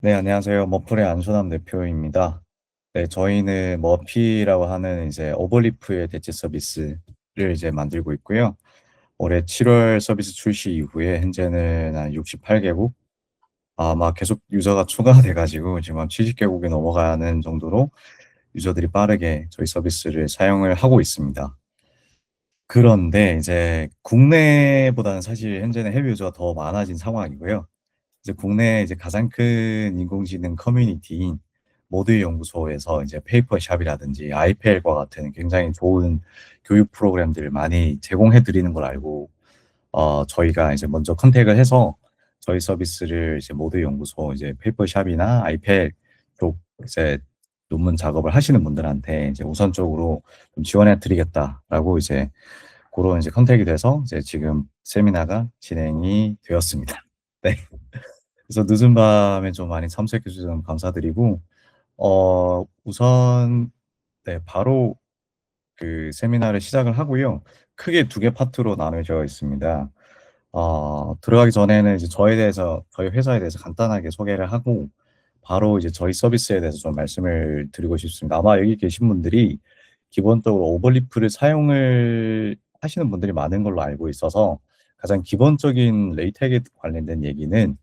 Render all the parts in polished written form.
네, 안녕하세요. 머플의 안순남 대표입니다. 네, 저희는 머피라고 하는 이제 오버리프의 대체 서비스를 이제 만들고 있고요. 올해 7월 서비스 출시 이후에 현재는 한 68개국, 아마 계속 유저가 추가돼 가지고 지금 한 70개국에 넘어가는 정도로 유저들이 빠르게 저희 서비스를 사용을 하고 있습니다. 그런데 이제 국내보다는 사실 현재는 해외 유저가 더 많아진 상황이고요. 이제 국내 이제 가장 큰 인공지능 커뮤니티인 모두의 연구소에서 이제 페이퍼샵이라든지 아이펠과 같은 굉장히 좋은 교육 프로그램들을 많이 제공해 드리는 걸 알고 저희가 이제 먼저 컨택을 해서 저희 서비스를 이제 모두의 연구소 이제 페이퍼샵이나 아이펠 쪽 이제 논문 작업을 하시는 분들한테 이제 우선적으로 좀 지원해 드리겠다라고 이제 고런 이제 컨택이 돼서 이제 지금 세미나가 진행이 되었습니다. 네. 그래서 늦은 밤에 좀 많이 참석해 주셔서 감사드리고 우선 네 바로 그 세미나를 시작을 하고요. 크게 두 개 파트로 나눠져 있습니다. 들어가기 전에는 이제 저에 대해서 저희 회사에 대해서 간단하게 소개를 하고 바로 이제 저희 서비스에 대해서 좀 말씀을 드리고 싶습니다. 아마 여기 계신 분들이 기본적으로 오버리프를 사용을 하시는 분들이 많은 걸로 알고 있어서 가장 기본적인 레이텍에 관련된 얘기는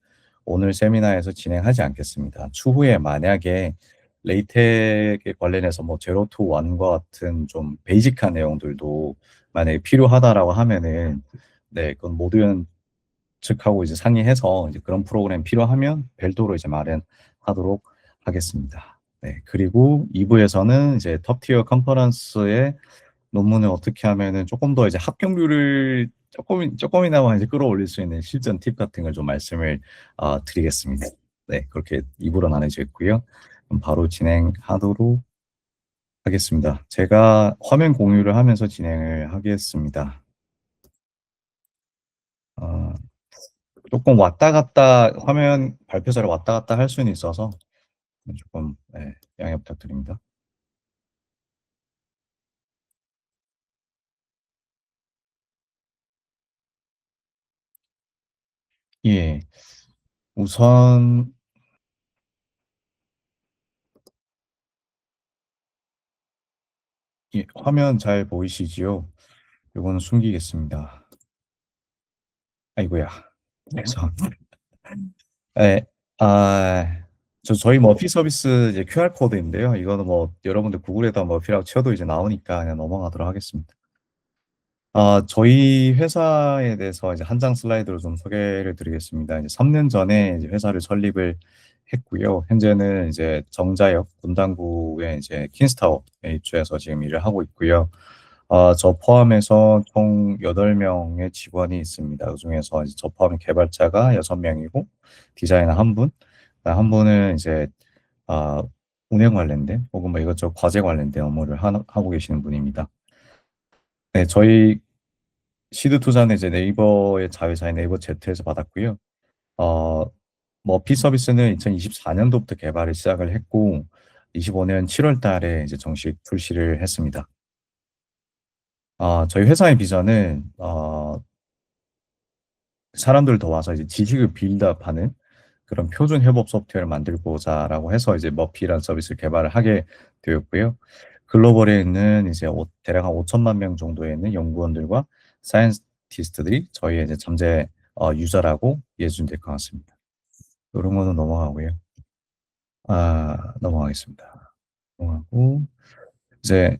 오늘 세미나에서 진행하지 않겠습니다. 추후에 만약에 레이텍에 관련해서 뭐 제로 투 원과 같은 좀 베이직한 내용들도 만약에 필요하다라고 하면은 네, 그건 모든 측하고 이제 상의해서 이제 그런 프로그램 필요하면 별도로 이제 마련하도록 하겠습니다. 네, 그리고 2부에서는 이제 톱티어 컨퍼런스의 논문을 어떻게 하면은 조금 더 이제 합격률을 조금이나마 이제 끌어올릴 수 있는 실전 팁 같은 걸 좀 말씀을 드리겠습니다. 네, 그렇게 2부로 나눠져 있고요. 그럼 바로 진행하도록 하겠습니다. 제가 화면 공유를 하면서 진행을 하겠습니다. 어, 조금 왔다 갔다 화면 발표자를 왔다 갔다 할 수는 있어서 조금 네, 양해 부탁드립니다. 예, 우선 화면 잘 보이시지요? 요거는 숨기겠습니다. 아이고야. 죄송합니다. 네, 아, 저희 머피 서비스 이제 QR 코드인데요. 이거는 뭐 여러분들 구글에다 머피라고 쳐도 이제 나오니까 그냥 넘어가도록 하겠습니다. 저희 회사에 대해서 이제 한 장 슬라이드로 좀 소개를 드리겠습니다. 이제 3년 전에 이제 회사를 설립을 했고요. 현재는 이제 정자역 분당구에 이제 킨스타워에 입주해서 지금 일을 하고 있고요. 저 포함해서 총 8명의 직원이 있습니다. 그중에서 이제 저 포함 개발자가 6명이고 디자이너 한 분, 한 분은 이제 아, 운영 관련된 혹은 뭐 이것저것 과제 관련된 업무를 하고 계시는 분입니다. 네, 저희 시드 투자는 이제 네이버의 자회사인 네이버 Z에서 받았고요. 어, 머피 서비스는 2024년도부터 개발을 시작을 했고 25년 7월 달에 이제 정식 출시를 했습니다. 저희 회사의 비전은 사람들 더 와서 이제 지식을 빌드업하는 그런 표준 협업 소프트웨어를 만들고자라고 해서 이제 머피라는 서비스를 개발을 하게 되었고요. 글로벌에 있는 이제 대략 한 5천만 명 정도에 있는 연구원들과 사이언티스트들이 저희의 이제 잠재 유저라고 이해해 주면 될 것 같습니다. 이런 거는 넘어가고요. 넘어가겠습니다. 넘어가고 이제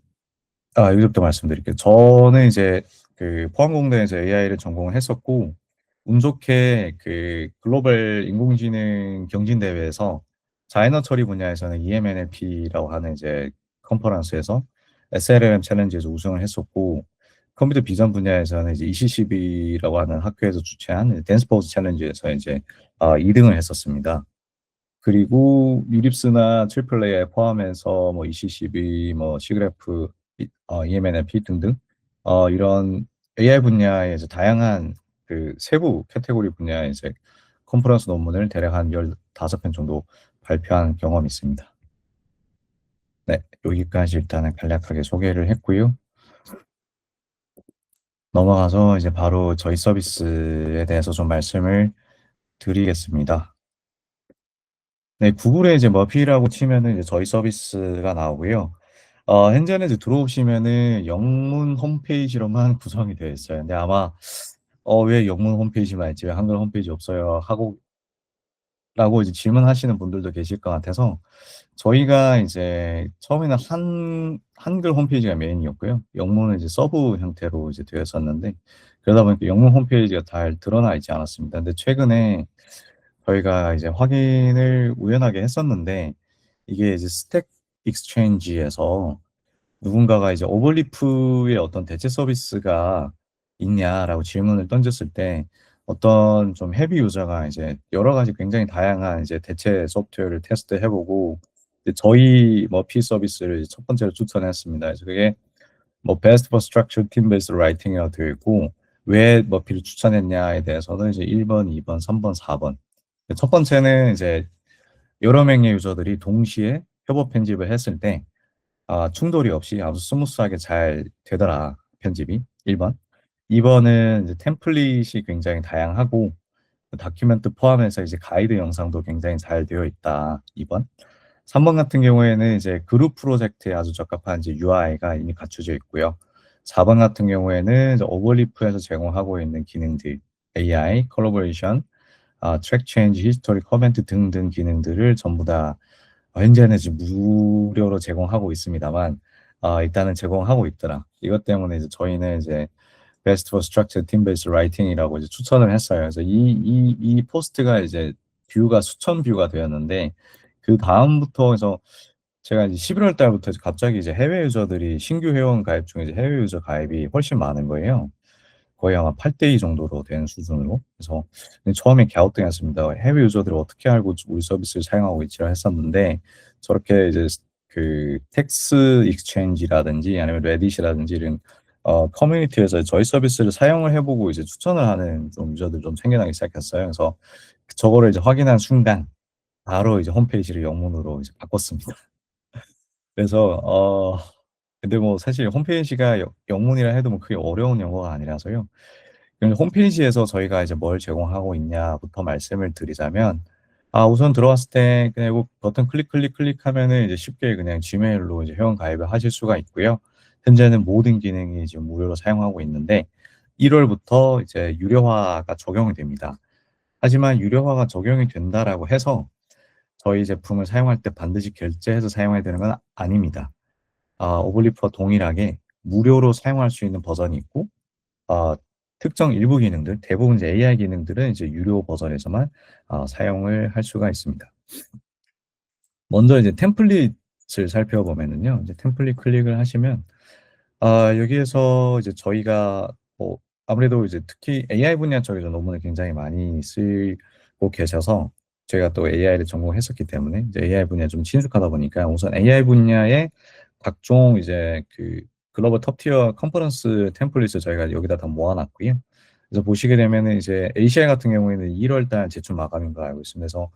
여기서부터 말씀드릴게요. 저는 이제 그 포항공대에서 AI를 전공을 했었고 운 좋게 그 글로벌 인공지능 경진대회에서 자이너 처리 분야에서는 EMNLP라고 하는 이제 컨퍼런스에서 SLM 챌린지에서 우승을 했었고 컴퓨터 비전 분야에서는 이제 ECCB라고 하는 학교에서 주최한 댄스포츠 챌린지에서 이제 2등을 했었습니다. 그리고 유립스나 트리플 a 포함해서 뭐 ECCB, 뭐 시그래프, EMNLP 등등 이런 AI 분야의 이제 다양한 그 세부 카테고리 분야의 이제 컨퍼런스 논문을 대략 한 15편 정도 발표한 경험이 있습니다. 네, 여기까지 일단은 간략하게 소개를 했고요. 넘어가서 이제 바로 저희 서비스에 대해서 좀 말씀을 드리겠습니다. 네, 구글에 이제 머피라고 치면은 이제 저희 서비스가 나오고요. 현재는 이제 들어오시면은 영문 홈페이지로만 구성이 되어 있어요. 근데 아마 왜 영문 홈페이지만 있지 왜 한글 홈페이지 없어요 하고 라고 이제 질문하시는 분들도 계실 것 같아서 저희가 이제 처음에는 한글 홈페이지가 메인이었고요. 영문은 이제 서브 형태로 이제 되었었는데 그러다 보니까 영문 홈페이지가 잘 드러나 있지 않았습니다. 근데 최근에 저희가 이제 확인을 우연하게 했었는데 이게 이제 스택 익스체인지에서 누군가가 이제 오버리프의 어떤 대체 서비스가 있냐라고 질문을 던졌을 때 어떤 좀 헤비 유저가 이제 여러 가지 굉장히 다양한 이제 대체 소프트웨어를 테스트해 보고 이제 저희 머피 서비스를 이제 첫 번째로 추천했습니다. 그래서 그게 뭐 Best for Structured Team-Based Writing이라고 되어 있고 왜 머피를 추천했냐에 대해서는 이제 1번, 2번, 3번, 4번. 첫 번째는 이제 여러 명의 유저들이 동시에 협업 편집을 했을 때 충돌이 없이 아주 스무스하게 잘 되더라, 편집이. 1번. 2번은 이제 템플릿이 굉장히 다양하고 다큐멘트 포함해서 이제 가이드 영상도 굉장히 잘 되어 있다. 2번. 3번 같은 경우에는 이제 그룹 프로젝트에 아주 적합한 이제 UI가 이미 갖춰져 있고요. 4번 같은 경우에는 이제 오버리프에서 제공하고 있는 기능들, AI, 컬러버레이션, 트랙 체인지, 히스토리, 커멘트 등등 기능들을 전부 다 현재는 지금 무료로 제공하고 있습니다만 일단은 제공하고 있더라. 이것 때문에 이제 저희는 이제 Best for Structured Team-Based Writing이라고 이제 추천을 했어요. 그래서 이 포스트가 이제 뷰가 수천 뷰가 되었는데 그 다음부터 해서 제가 이제 11월 달부터 갑자기 이제 해외 유저들이 신규 회원 가입 중에 이제 해외 유저 가입이 훨씬 많은 거예요. 거의 아마 8대2 정도로 되는 수준으로. 그래서 처음에 갸우뚱했습니다. 해외 유저들을 어떻게 알고 우리 서비스를 사용하고 있지라 했었는데 저렇게 이제 그 텍스 익스체인지라든지 아니면 레딧이라든지 이런 커뮤니티에서 저희 서비스를 사용을 해보고 이제 추천을 하는 좀 유저들 좀 생겨나기 시작했어요. 그래서 저거를 이제 확인한 순간 바로 이제 홈페이지를 영문으로 이제 바꿨습니다. 그래서 근데 뭐 사실 홈페이지가 영문이라 해도 뭐 그게 어려운 영어가 아니라서요. 그럼 홈페이지에서 저희가 이제 뭘 제공하고 있냐부터 말씀을 드리자면, 우선 들어왔을 때 그냥 이거 버튼 클릭하면은 이제 쉽게 그냥 지메일로 이제 회원 가입을 하실 수가 있고요. 현재는 모든 기능이 지금 무료로 사용하고 있는데, 1월부터 이제 유료화가 적용이 됩니다. 하지만 유료화가 적용이 된다라고 해서 저희 제품을 사용할 때 반드시 결제해서 사용해야 되는 건 아닙니다. 오블리프와 동일하게 무료로 사용할 수 있는 버전이 있고, 어, 특정 일부 기능들, 대부분 이제 AI 기능들은 이제 유료 버전에서만 사용을 할 수가 있습니다. 먼저 이제 템플릿을 살펴보면은요, 이제 템플릿 클릭을 하시면, 여기에서 이제 저희가 뭐 아무래도 이제 특히 AI 분야 쪽에서 논문을 굉장히 많이 쓰고 계셔서 저희가 또 AI를 전공했었기 때문에 이제 AI 분야에 좀 친숙하다 보니까 우선 AI 분야의 각종 이제 그 글로벌 톱티어 컨퍼런스 템플릿을 저희가 여기다 다 모아놨고요. 그래서 보시게 되면은 이제 ACL 같은 경우에는 1월 달 제출 마감인 거 알고 있습니다. 그래서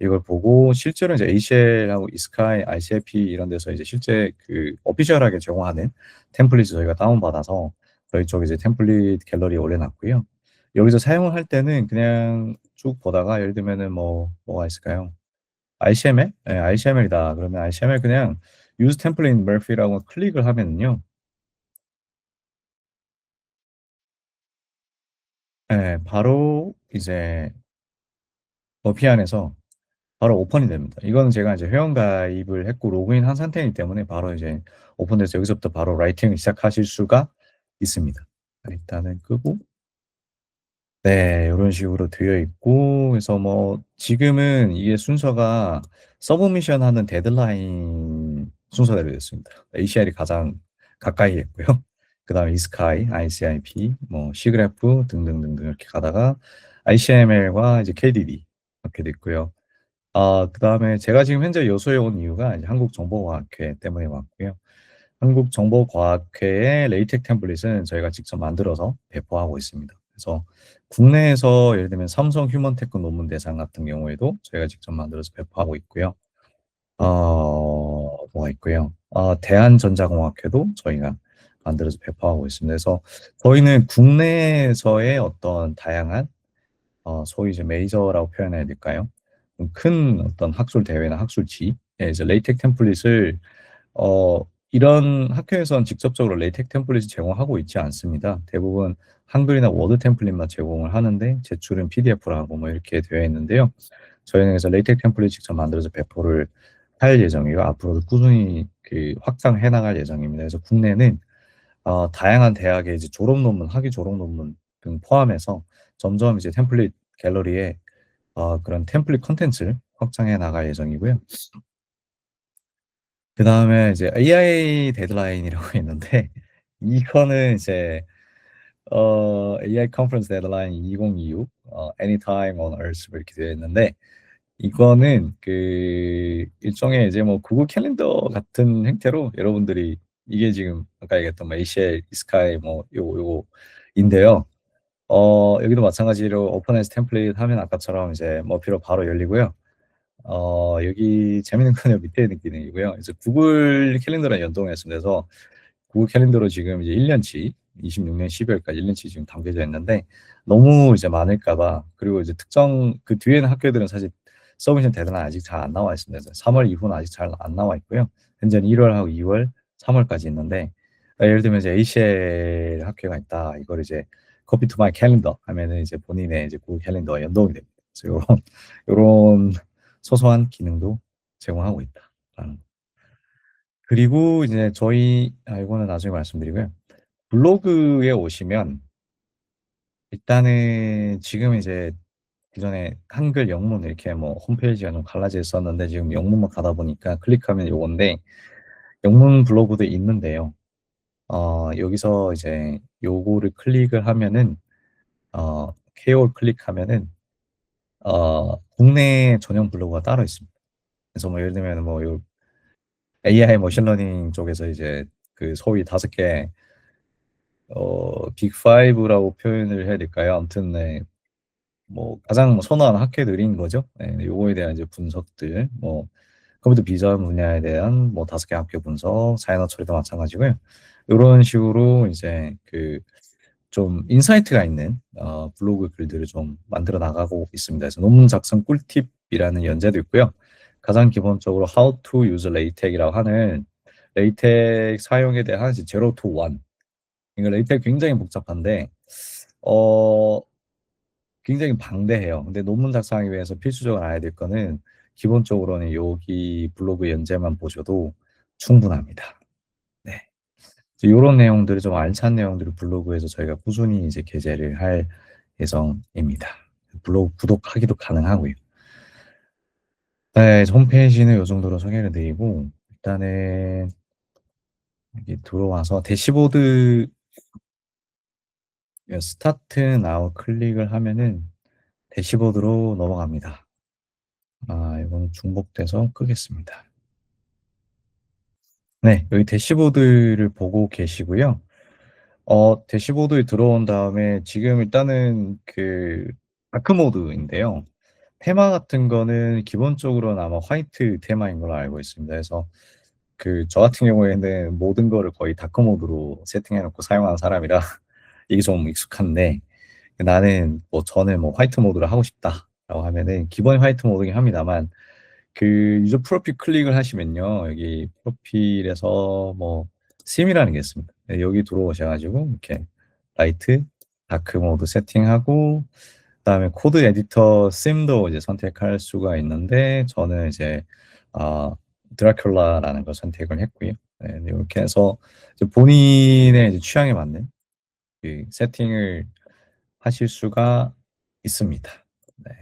이걸 보고 실제로 이제 ACL하고 이스카이, ICIP 이런 데서 이제 실제 그 오피셜하게 제공하는 템플릿을 저희가 다운받아서 저희 쪽에 이제 템플릿 갤러리에 올려놨고요. 여기서 사용을 할 때는 그냥 쭉 보다가 예를 들면은 뭐가 있을까요? ICML? 네, ICML이다. 그러면 ICML 그냥 use template Murphy라고 클릭을 하면은요. 네, 바로 이제 머피 안에서 바로 오픈이 됩니다. 이거는 제가 이제 회원 가입을 했고 로그인 한 상태이기 때문에 바로 이제 오픈돼서 여기서부터 바로 라이팅을 시작하실 수가 있습니다. 일단은 끄고 네, 이런 식으로 되어 있고 그래서 뭐 지금은 이게 순서가 서브미션 하는 데드라인 순서대로 됐습니다. ACR이 가장 가까이 했고요. 그다음에 이스카이, ICIP, 뭐 시그래프 등등등등 이렇게 가다가 ICML과 이제 KDD 이렇게 됐고요. 그다음에 제가 지금 현재 여수에 온 이유가 이제 한국정보과학회 때문에 왔고요. 한국정보과학회의 레이텍 템플릿은 저희가 직접 만들어서 배포하고 있습니다. 그래서 국내에서 예를 들면 삼성 휴먼테크 논문 대상 같은 경우에도 저희가 직접 만들어서 배포하고 있고요. 뭐가 있고요. 대한전자공학회도 저희가 만들어서 배포하고 있습니다. 그래서 저희는 국내에서의 어떤 다양한 소위 이제 메이저라고 표현해야 될까요? 큰 어떤 학술 대회나 학술지에 이제 레이텍 템플릿을 어 이런 학회에선 직접적으로 레이텍 템플릿을 제공하고 있지 않습니다. 대부분 한글이나 워드 템플릿만 제공을 하는데 제출은 PDF로 뭐 이렇게 되어 있는데요. 저희는 그래서 레이텍 템플릿 직접 만들어서 배포를 할 예정이고 앞으로도 꾸준히 그 확장해 나갈 예정입니다. 그래서 국내는 다양한 대학의 이제 졸업 논문, 학위 졸업 논문 등 포함해서 점점 이제 템플릿 갤러리에 그런 템플릿 콘텐츠를 확장해 나갈 예정이고요. 그다음에 이제 AI 데드라인이라고 있는데 이거는 이제 AI 컨퍼런스 데드라인 2026 Anytime on Earth 이렇게 되어 있는데 이거는 그 일종의 이제 뭐 구글 캘린더 같은 형태로 여러분들이 이게 지금 아까 얘기했던 뭐 ACL, 이스카이 뭐 요거인데요. 여기도 마찬가지로 오픈에서 템플릿 하면 아까처럼 이제 머피로 바로 열리고요. 여기 재밌는 거는 밑에 있는 기능이고요. 이제 구글 캘린더랑 연동했습니다. 그래서 구글 캘린더로 지금 이제 1년치, 26년 12월까지 1년치 지금 담겨져 있는데 너무 이제 많을까 봐 그리고 이제 특정 그 뒤에는 학교들은 사실 서브미션 데드라인 아직 잘 안 나와 있습니다. 그래서 3월 이후는 아직 잘 안 나와 있고요. 현재는 1월하고 2월, 3월까지 있는데 예를 들면 이제 ACL 학교가 있다. 이걸 이제 copy to my calendar 하면은 이제 본인의 이제 구글 캘린더와 연동이 됩니다. 그래서 요런 소소한 기능도 제공하고 있다라는 거. 그리고 이제 저희 이거는 나중에 말씀드리고요. 블로그에 오시면 일단은 지금 이제 기존에 한글 영문 이렇게 뭐 홈페이지가 좀 갈라져 있었는데 지금 영문만 가다 보니까 클릭하면 요건데 영문 블로그도 있는데요. 여기서 이제 요거를 클릭을 하면은 KO를 클릭하면은 국내 전용 블로그가 따로 있습니다. 그래서 뭐 예를 들면 뭐요 AI 머신러닝 쪽에서 이제 그 소위 5개 빅 5라고 표현을 해야 될까요? 아무튼 네. 뭐 가장 뭐 선호하는 학회들인 거죠. 네, 요거에 대한 이제 분석들, 뭐 컴퓨터 비전 분야에 대한 뭐 5개 학교 분석, 사이너 처리도 마찬가지고요. 요런 식으로 이제 그 좀 인사이트가 있는 블로그 글들을 좀 만들어 나가고 있습니다. 그래서 논문 작성 꿀팁이라는 연재도 있고요. 가장 기본적으로 How to use LaTeX이라고 하는 레이텍 사용에 대한 이제 제로 투 원. 이거 레이텍 굉장히 복잡한데 어 굉장히 방대해요. 근데 논문 작성하기 위해서 필수적으로 알아야 될 거는 기본적으로는 여기 블로그 연재만 보셔도 충분합니다. 네. 요런 내용들을 좀 알찬 내용들을 블로그에서 저희가 꾸준히 이제 게재를 할 예정입니다. 블로그 구독하기도 가능하고요. 네, 홈페이지는 요 정도로 소개를 드리고 일단은 여기 들어와서 대시보드 스타트 나우 클릭을 하면은 대시보드로 넘어갑니다. 이건 중복돼서 끄겠습니다. 네, 여기 대시보드를 보고 계시고요. 대시보드에 들어온 다음에 지금 일단은 그 다크 모드인데요. 테마 같은 거는 기본적으로는 아마 화이트 테마인 걸로 알고 있습니다. 그래서 그 저 같은 경우에는 모든 거를 거의 다크 모드로 세팅해 놓고 사용하는 사람이라 이게 좀 익숙한데 나는 뭐 저는 뭐 화이트 모드를 하고 싶다라고 하면은 기본 화이트 모드긴 합니다만 그 유저 프로필 클릭을 하시면요. 여기 프로필에서 뭐 심이라는 게 있습니다. 네, 여기 들어오셔가지고 이렇게 라이트, 다크 모드 세팅하고 그다음에 코드 에디터 심도 이제 선택할 수가 있는데 저는 이제 아 드라큘라라는 걸 선택을 했고요. 네, 이렇게 해서 이제 본인의 이제 취향에 맞는 그 세팅을 하실 수가 있습니다. 네.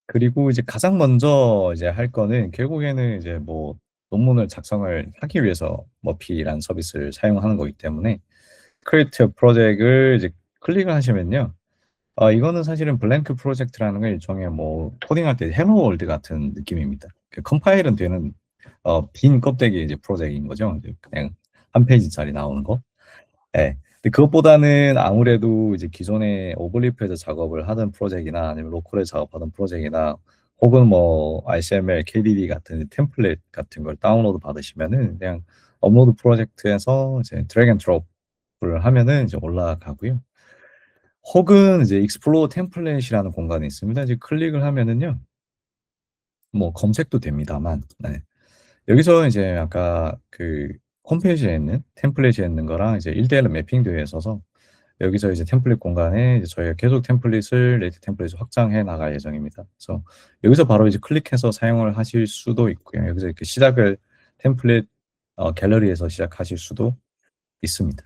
그리고 이제 가장 먼저 이제 할 거는 결국에는 이제 뭐 논문을 작성을 하기 위해서 머피라는 서비스를 사용하는 거기 때문에 크리에이트 프로젝트를 이제 클릭을 하시면요. 이거는 사실은 블랭크 프로젝트라는 건 일종의 뭐 코딩할 때 헬로 월드 같은 느낌입니다. 그 컴파일은 되는 빈 껍데기 이제 프로젝트인 거죠. 이제 그냥 한 페이지짜리 나오는 거. 예. 근데 그것보다는 아무래도 이제 기존에 오블리프에서 작업을 하던 프로젝트나 아니면 로컬에서 작업하던 프로젝트나 혹은 뭐 ICML, KDD 같은 템플릿 같은 걸 다운로드 받으시면은 그냥 업로드 프로젝트에서 이제 드래그 앤 드롭을 하면은 이제 올라가고요. 혹은 이제 익스플로어 템플릿이라는 공간이 있습니다. 이제 클릭을 하면은요. 뭐 검색도 됩니다만 네. 여기서 이제 아까 그 홈페이지에 있는 템플릿에 있는 거랑 이제 1대 1로 매핑되어 있어서 여기서 이제 템플릿 공간에 이제 저희가 계속 템플릿을 레이트 템플릿을 확장해 나갈 예정입니다. 그래서 여기서 바로 이제 클릭해서 사용을 하실 수도 있고요. 여기서 이렇게 시작을 템플릿 갤러리에서 시작하실 수도 있습니다.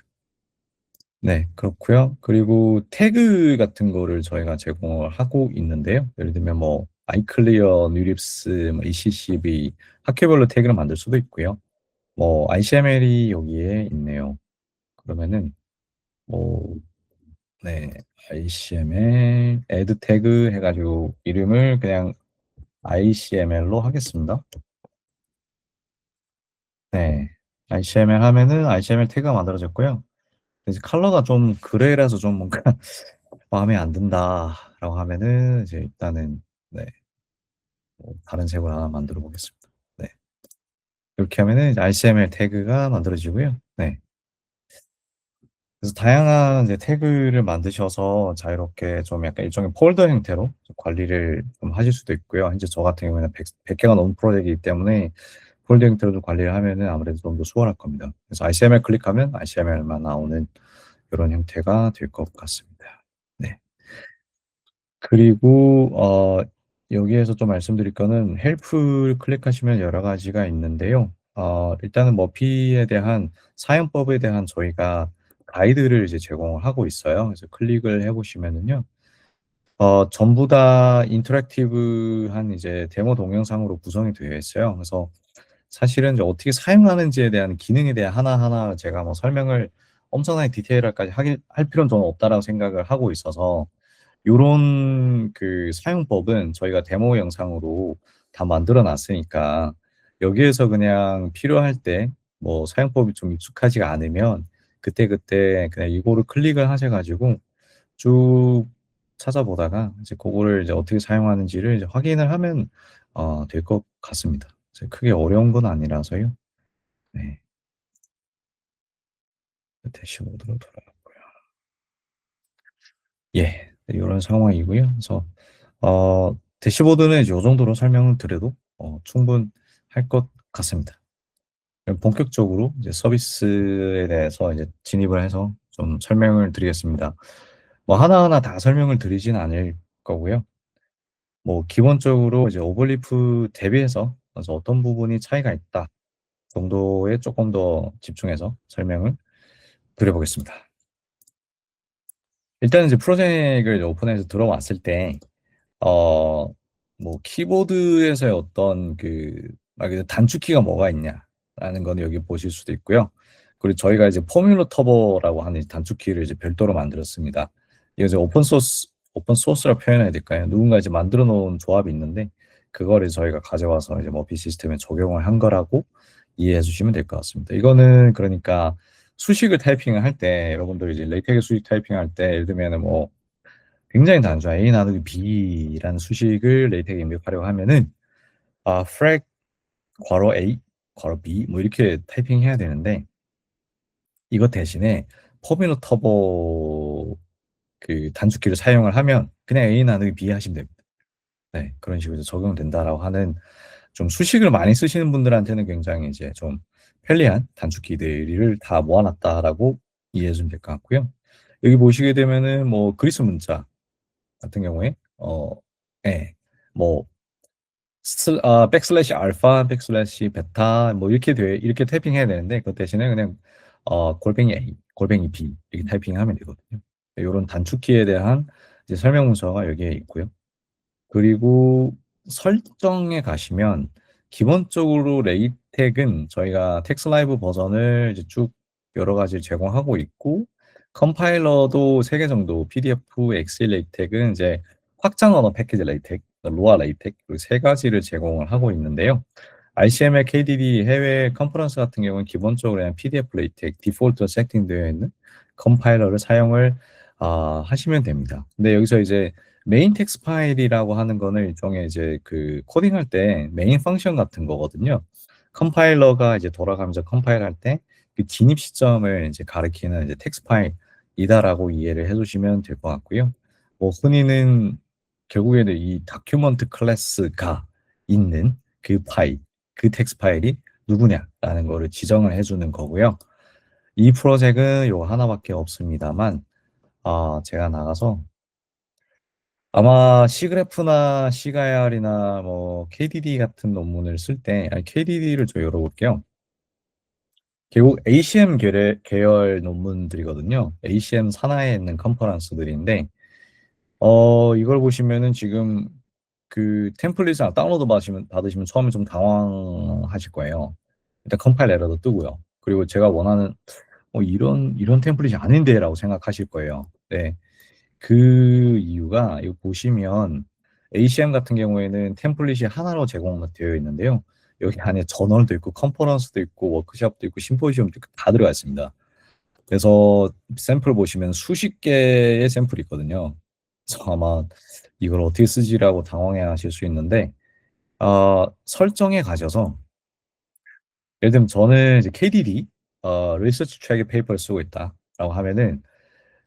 네, 그렇고요. 그리고 태그 같은 거를 저희가 제공을 하고 있는데요. 예를 들면 뭐 아이클리어, 뉴립스, 뭐 ECCB 학회별로 태그를 만들 수도 있고요. 뭐 ICML이 여기에 있네요. 그러면은 뭐 네, ICML add 태그 해가지고 이름을 그냥 ICML로 하겠습니다. 네, ICML 하면은 ICML 태그가 만들어졌고요. 이제 컬러가 좀 그레이라서 좀 뭔가 마음에 안 든다라고 하면은 이제 일단은 네, 뭐 다른 색으로 하나 만들어 보겠습니다. 네, 이렇게 하면은 이제 ICML 태그가 만들어지고요. 네, 그래서 다양한 이제 태그를 만드셔서 자유롭게 좀 약간 일종의 폴더 형태로 좀 관리를 좀 하실 수도 있고요. 현재 저 같은 경우에는 100개가 넘는 프로젝트이기 때문에 폴더 형태로 좀 관리를 하면은 아무래도 좀 더 수월할 겁니다. 그래서 ICML 클릭하면 ICML만 나오는 이런 형태가 될 것 같습니다. 네. 그리고 여기에서 좀 말씀드릴 거는 헬프 클릭하시면 여러 가지가 있는데요. 일단은 머피에 대한 사용법에 대한 저희가 가이드를 이제 제공을 하고 있어요. 그래서 클릭을 해 보시면은요. 전부 다 인터랙티브한 이제 데모 동영상으로 구성이 되어 있어요. 그래서 사실은 이제 어떻게 사용하는지에 대한 기능에 대한 하나하나 제가 뭐 설명을 엄청나게 디테일하게까지 하긴 할 필요는 저는 없다라고 생각을 하고 있어서 요런 그 사용법은 저희가 데모 영상으로 다 만들어 놨으니까 여기에서 그냥 필요할 때 뭐 사용법이 좀 익숙하지가 않으면 그때그때 그냥 이거를 클릭을 하셔 가지고 쭉 찾아보다가 이제 고거를 이제 어떻게 사용하는지를 이제 확인을 하면 될 것 같습니다. 이제 크게 어려운 건 아니라서요. 네. 대시보드로 돌아갔고요. 예. 요런 상황이고요. 그래서 대시보드는 이제 요 정도로 설명을 드려도 충분할 것 같습니다. 그럼 본격적으로 이제 서비스에 대해서 이제 진입을 해서 좀 설명을 드리겠습니다. 뭐 하나하나 다 설명을 드리진 않을 거고요. 뭐 기본적으로 이제 오버리프 대비해서 그래서 어떤 부분이 차이가 있다 정도에 조금 더 집중해서 설명을 드려보겠습니다. 일단은 이제 프로젝트를 이제 오픈해서 들어왔을 때 뭐 키보드에서의 어떤 그 말 그대로 단축키가 뭐가 있냐라는 건 여기 보실 수도 있고요. 그리고 저희가 이제 포뮬러 터보라고 하는 단축키를 이제 별도로 만들었습니다. 이거 이제 오픈 소스라 표현해야 될까요? 누군가 이제 만들어 놓은 조합이 있는데 그거를 저희가 가져와서 이제 머피 시스템에 적용을 한 거라고 이해해 주시면 될 것 같습니다. 이거는 그러니까 수식을 타이핑을 할 때 여러분들 이제 레이텍스 수식 타이핑할 때 예를 들면은 뭐 굉장히 단순한 A 나누기 B라는 수식을 레이텍에 입력하려고 하면은 frac 괄호 A 괄호 B 뭐 이렇게 타이핑해야 되는데 이거 대신에 포뮬러 터보 그 단축키를 사용을 하면 그냥 A 나누기 B 하시면 됩니다. 네, 그런 식으로 적용된다라고 하는 좀 수식을 많이 쓰시는 분들한테는 굉장히 이제 좀 편리한 단축키들을 다 모아놨다라고 이해해 주면 될 것 같고요. 여기 보시게 되면은 뭐 그리스 문자 같은 경우에 예. 뭐 백슬래시 알파, 백슬래시 베타 뭐 이렇게 타이핑해야 되는데 그 대신에 그냥 골뱅이 A, 골뱅이 B 이렇게 타이핑하면 되거든요. 요런 단축키에 대한 이제 설명 문서가 여기에 있고요. 그리고 설정에 가시면 기본적으로 레이텍은 저희가 텍스라이브 버전을 이제 쭉 여러 가지를 제공하고 있고 컴파일러도 3개 정도 PDF, 엑셀 레이텍은 이제 확장 언어 패키지 레이텍, 로아 레이텍 그리고 3가지를 제공을 하고 있는데요. ICML, KDD 해외 컨퍼런스 같은 경우는 기본적으로 그냥 PDF 레이텍 디폴트 세팅되어 있는 컴파일러를 사용을 하시면 됩니다. 근데 여기서 이제 메인 텍스트 파일이라고 하는 거는 일종의 이제 그 코딩할 때 메인 펑션 같은 거거든요. 컴파일러가 이제 돌아가면서 컴파일할 때 그 진입 시점을 이제 가리키는 이제 텍스트 파일이다라고 이해를 해주시면 될 것 같고요. 뭐 흔히는 결국에는 이 다큐먼트 클래스가 있는 그 파일, 그 텍스트 파일이 누구냐라는 거를 지정을 해주는 거고요. 이 프로젝트는 요 하나밖에 없습니다만, 제가 나가서 아마 C그래프나 C가이알이나 뭐 KDD 같은 논문을 쓸 때, 아니 KDD를 저 열어볼게요. 결국 ACM 계열 논문들이거든요. ACM 산하에 있는 컨퍼런스들인데, 이걸 보시면은 지금 그 템플릿을 다운로드 받으시면 처음에 좀 당황하실 거예요. 일단 컴파일 에러도 뜨고요. 그리고 제가 원하는 이런 템플릿이 아닌데라고 생각하실 거예요. 네. 그 이유가 이거 보시면 ACM 같은 경우에는 템플릿이 하나로 제공되어 있는데요. 여기 안에 저널도 있고 컨퍼런스도 있고 워크숍도 있고 심포지엄도 있고 다 들어가 있습니다. 그래서 샘플 보시면 수십 개의 샘플이 있거든요. 그래서 아마 이걸 어떻게 쓰지라고 당황해 하실 수 있는데, 설정에 가셔서, 예를 들면 저는 이제 KDD, 리서치 트랙의 페이퍼를 쓰고 있다라고 하면은,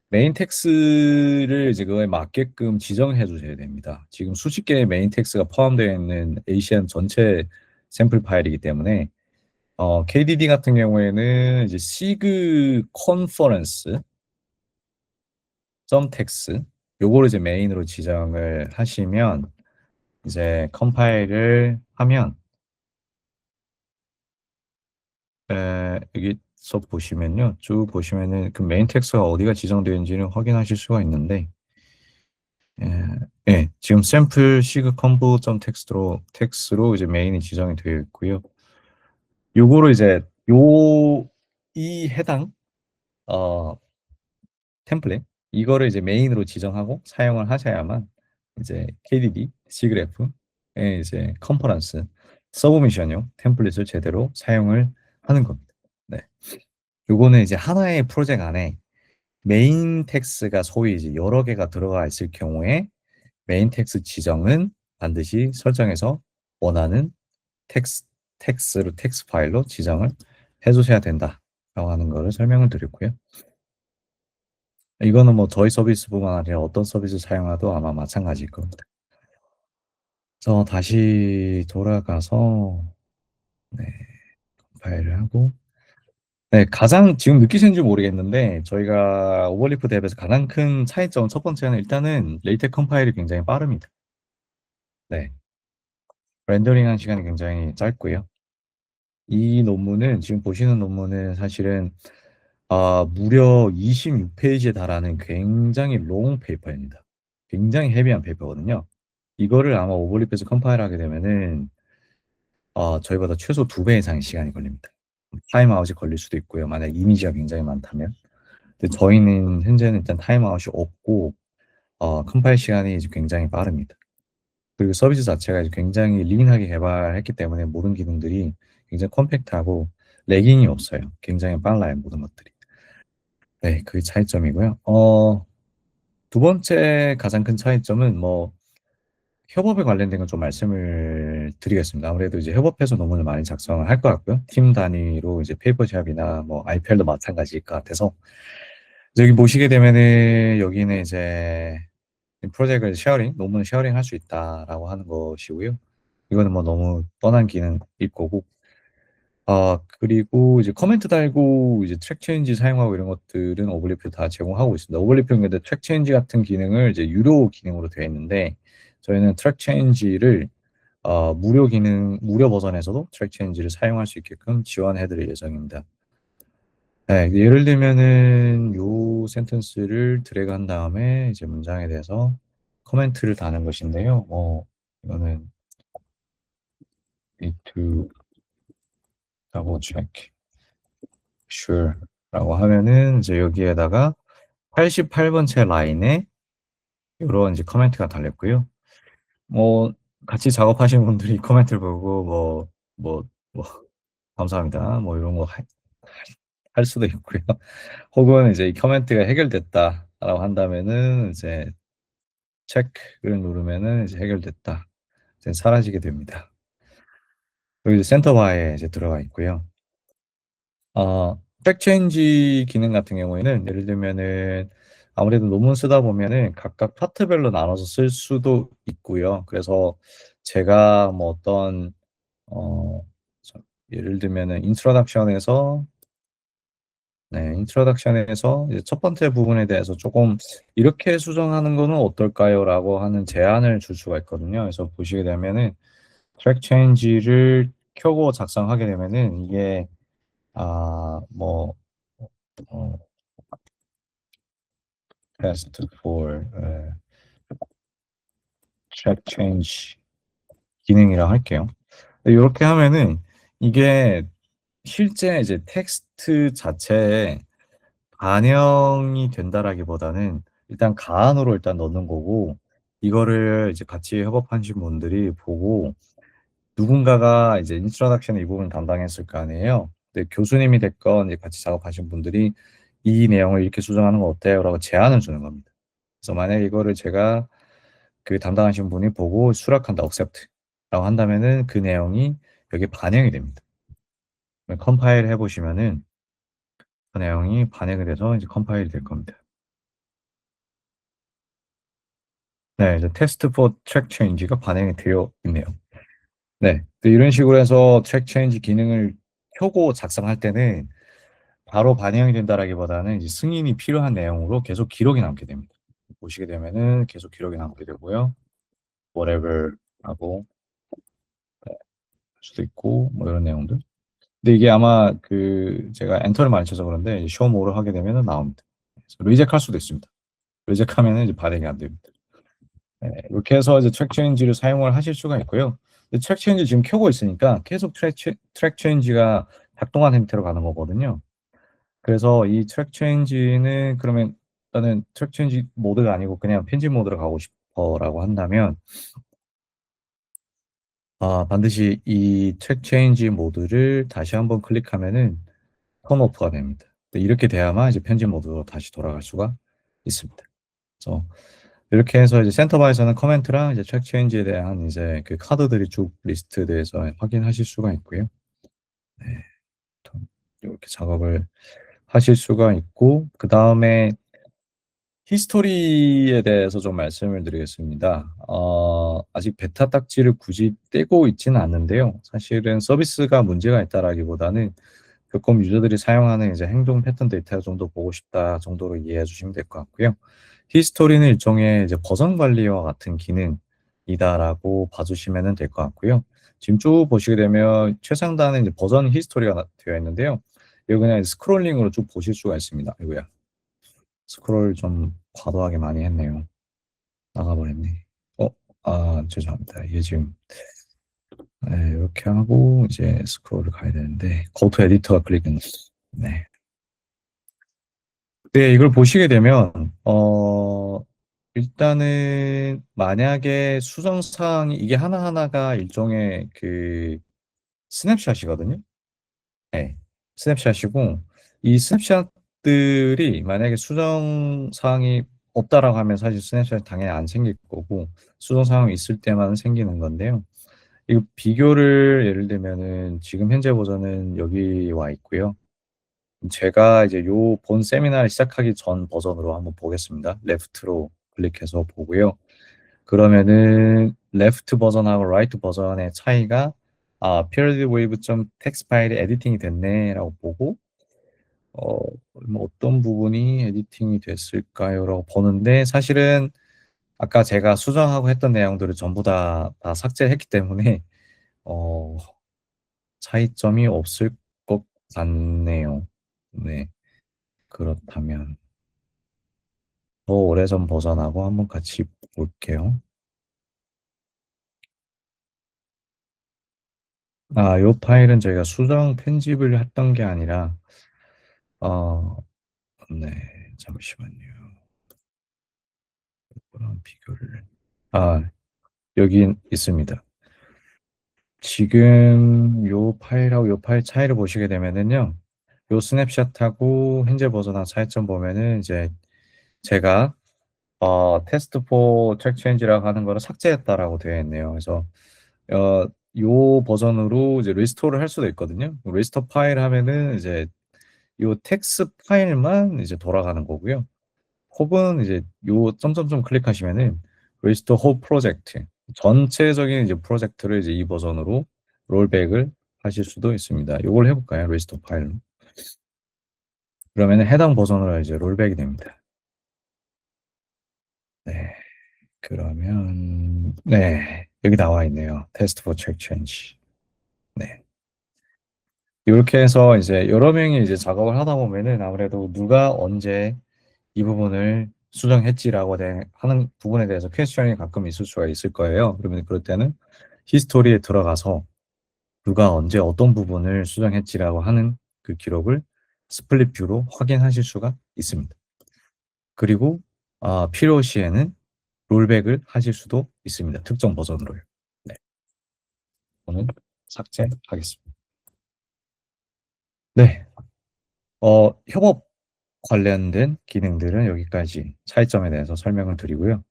메인 텍스를 이제 그거에 맞게끔 지정해 주셔야 됩니다. 지금 수십 개의 메인 텍스가 포함되어 있는 ACM 전체 샘플 파일이기 때문에, KDD 같은 경우에는 이제 시그 컨퍼런스 점 텍스 요거를 이제 메인으로 지정을 하시면 이제 컴파일을 하면 여기서 보시면요. 쭉 보시면은 그 메인 텍스트가 어디가 지정되어 있는지는 확인하실 수가 있는데 예, 예, 지금 샘플 시그 컴보 점 텍스트로 이제 메인이 지정이 되어 있고요. 요거를 이제 이 해당 어 템플릿 이거를 이제 메인으로 지정하고 사용을 하셔야만 이제 KDD, C그래프의 이제 컨퍼런스 서브미션용 템플릿을 제대로 사용을 하는 겁니다. 네. 요거는 이제 하나의 프로젝트 안에 메인 텍스가 소위 이제 여러 개가 들어가 있을 경우에 메인 텍스 지정은 반드시 설정해서 원하는 텍스, 텍스 파일로 지정을 해주셔야 된다라고 하는 거를 설명을 드렸고요. 이거는 뭐 저희 서비스뿐만 아니라 어떤 서비스 사용하도 아마 마찬가지일 겁니다. 그래서 다시 돌아가서 네, 파일을 하고 네, 가장 지금 느끼시는지 모르겠는데 저희가 오버리프 랩에서 가장 큰 차이점 첫 번째는 일단은 레이텍 컴파일이 굉장히 빠릅니다. 네, 렌더링한 시간이 굉장히 짧고요. 이 논문은 지금 보시는 논문은 사실은 무려 26페이지에 달하는 굉장히 롱 페이퍼입니다. 굉장히 헤비한 페이퍼거든요. 이거를 아마 오버립해서 컴파일하게 되면은 저희보다 최소 2배 이상의 시간이 걸립니다. 타임아웃이 걸릴 수도 있고요. 만약 이미지가 굉장히 많다면. 근데 저희는 현재는 일단 타임아웃이 없고 컴파일 시간이 이제 굉장히 빠릅니다. 그리고 서비스 자체가 이제 굉장히 린하게 개발했기 때문에 모든 기능들이 굉장히 컴팩트하고 레깅이 없어요. 굉장히 빨라요, 모든 것들이. 네, 그게 차이점이고요. 두 번째 가장 큰 차이점은 뭐 협업에 관련된 건 좀 말씀을 드리겠습니다. 아무래도 이제 협업해서 논문을 많이 작성을 할 것 같고요. 팀 단위로 이제 페이퍼 샵이나 뭐 IPL도 마찬가지일 것 같아서 여기 보시게 되면은 여기는 이제 프로젝트를 논문을 쉐어링 할 수 있다라고 하는 것이고요. 이거는 뭐 너무 뻔한 기능일 거고 그리고 이제 커멘트 달고 이제 트랙 체인지 사용하고 이런 것들은 오버리필 다 제공하고 있습니다. 오버리필은 근데 트랙 체인지 같은 기능을 이제 유료 기능으로 되어 있는데 저희는 트랙 체인지를 무료 버전에서도 트랙 체인지를 사용할 수 있게끔 지원해 드릴 예정입니다. 네, 예를 들면은 요 센텐스를 드래그 한 다음에 이제 문장에 대해서 코멘트를 다는 것인데요. 이거는 need to double check sure 라고 하면은 이제 여기에다가 88번째 라인에 이런 이제 코멘트가 달렸고요. 뭐 같이 작업하시는 분들이 코멘트를 보고 뭐 감사합니다. 뭐 이런 거 할 수도 있고요. 혹은 이제 이 코멘트가 해결됐다라고 한다면은 이제 체크를 누르면은 이제 해결됐다. 이제 사라지게 됩니다. 여기 이제 센터바에 이제 들어가 있고요. 트랙 체인지 기능 같은 경우에는 예를 들면은 아무래도 논문 쓰다 보면은 각각 파트별로 나눠서 쓸 수도 있고요. 그래서 제가 뭐 어떤 어 예를 들면은 인트로덕션에서 이제 첫 번째 부분에 대해서 조금 "이렇게 수정하는 거는 어떨까요?"라고 하는 제안을 줄 수가 있거든요. 그래서 보시게 되면은 트랙 체인지를 켜고 작성하게 되면은 이게 뭐 어 test for track change 기능이라고 할게요. 요렇게 하면은 이게 실제 이제 텍스트 자체에 반영이 된다라기보다는 일단 가안으로 일단 넣는 거고, 이거를 이제 같이 협업하신 분들이 보고 누군가가 이제 인트로덕션 이 부분을 담당했을 거 아니에요. 근데 교수님이 됐건 이제 같이 작업하신 분들이 "이 내용을 이렇게 수정하는 거 어때요?"라고 제안을 주는 겁니다. 그래서 만약에 이거를 제가 그 담당하신 분이 보고 수락한다, accept라고 한다면은 그 내용이 여기에 반영이 됩니다. 컴파일 해 보시면은 그 내용이 반영이 돼서 이제 컴파일이 될 겁니다. 네. 이제 test for track change가 반영이 되어 있네요. 네. 이런 식으로 해서 track change 기능을 켜고 작성할 때는 바로 반영이 된다라기보다는 이제 승인이 필요한 내용으로 계속 기록이 남게 됩니다. 보시게 되면은 계속 기록이 남게 되고요. whatever 하고 할 수도 있고 뭐 이런 내용들. 근데 이게 아마 제가 엔터를 많이 쳐서 그런데 show more를 하게 되면은 나옵니다. 그래서 리젝할 수도 있습니다. 리젝하면은 이제 반영이 안 됩니다. 네. 이렇게 해서 이제 트랙 체인지를 사용을 하실 수가 있고요. 근데 트랙 체인지 지금 켜고 있으니까 계속 트랙 체인지가 작동한 형태로 가는 거거든요. 그래서 이 트랙 체인지는 그러면 나는 트랙 체인지 모드가 아니고 그냥 편집 모드로 가고 싶어라고 한다면 반드시 이 트랙 체인지 모드를 다시 한번 클릭하면은 턴 오프가 됩니다. 이렇게 돼야만 이제 편집 모드로 다시 돌아갈 수가 있습니다. 그래서 이렇게 해서 이제 센터바에서는 커멘트랑 이제 트랙 체인지에 대한 이제 그 카드들이 쭉 리스트돼서 확인하실 수가 있고요. 네. 이렇게 작업을 하실 수가 있고, 그다음에 히스토리에 대해서 좀 말씀을 드리겠습니다. 아직 베타 딱지를 굳이 떼고 있지는 않는데요. 사실은 서비스가 문제가 있다라기보다는 조금 유저들이 사용하는 이제 행동 패턴 데이터 정도 보고 싶다 정도로 이해해 주시면 될 것 같고요. 히스토리는 일종의 이제 버전 관리와 같은 기능이다라고 봐주시면 될 것 같고요. 지금 쭉 보시게 되면 최상단에 이제 버전 히스토리가 되어 있는데요. 이거 그냥 스크롤링으로 쭉 보실 수가 있습니다. 이거야. 스크롤 좀 과도하게 많이 했네요. 나가버렸네. 어, 죄송합니다. 이게 지금 네, 이렇게 하고 이제 스크롤을 가야 되는데 고토 에디터가 클릭된 네. 네, 이걸 보시게 되면 일단은 만약에 수정 사항이 이게 하나하나가 일종의 스냅샷이거든요. 네. 스냅샷이고 이 스냅샷들이 만약에 수정 사항이 없다라고 하면 사실 스냅샷이 당연히 안 생길 거고 수정 사항이 있을 때만 생기는 건데요. 이거 비교를 예를 들면은 지금 현재 버전은 여기 와 있고요. 제가 이제 요 본 세미나를 시작하기 전 버전으로 한번 보겠습니다. 레프트로 클릭해서 보고요. 그러면은 레프트 버전하고 라이트 버전의 차이가 period wave text 파일이 에디팅이 됐네라고 보고 어 뭐 어떤 부분이 에디팅이 됐을까요라고 보는데 사실은 아까 제가 수정하고 했던 내용들을 전부 다 삭제했기 때문에 어 차이점이 없을 것 같네요. 네. 그렇다면 더 오래전 버전하고 한번 같이 볼게요. 요 파일은 저희가 수정 편집을 했던 게 아니라 어 네. 잠시만요. 그랑 비교를 아 여기 있습니다. 지금 요 파일하고 요 파일 차이를 보시게 되면은요. 요 스냅샷하고 현재 버전하고 차이점 보면은 이제 제가 test for track change라고 하는 거를 삭제했다라고 되어 있네요. 그래서 요 버전으로 이제 리스토어를 할 수도 있거든요. 리스토어 파일 하면은 이제 요 텍스트 파일만 이제 돌아가는 거고요. 혹은 이제 요 점점점 클릭하시면은 Restore Whole Project 전체적인 이제 프로젝트를 이제 이 버전으로 롤백을 하실 수도 있습니다. 요걸 해볼까요? Restore 파일로. 그러면은 해당 버전으로 이제 롤백이 됩니다. 네. 그러면 네 여기 나와 있네요. Test for check change. 네. 이렇게 해서 이제 여러 명이 이제 작업을 하다 보면은 아무래도 누가 언제 이 부분을 수정했지라고 하는 부분에 대해서 퀘스천이 가끔 있을 수가 있을 거예요. 그러면 그럴 때는 히스토리에 들어가서 누가 언제 어떤 부분을 수정했지라고 하는 그 기록을 스플릿 뷰로 확인하실 수가 있습니다. 그리고 필요시에는 롤백을 하실 수도 있습니다. 특정 버전으로요. 네. 저는 삭제하겠습니다. 네. 협업 관련된 기능들은 여기까지 차이점에 대해서 설명을 드리고요.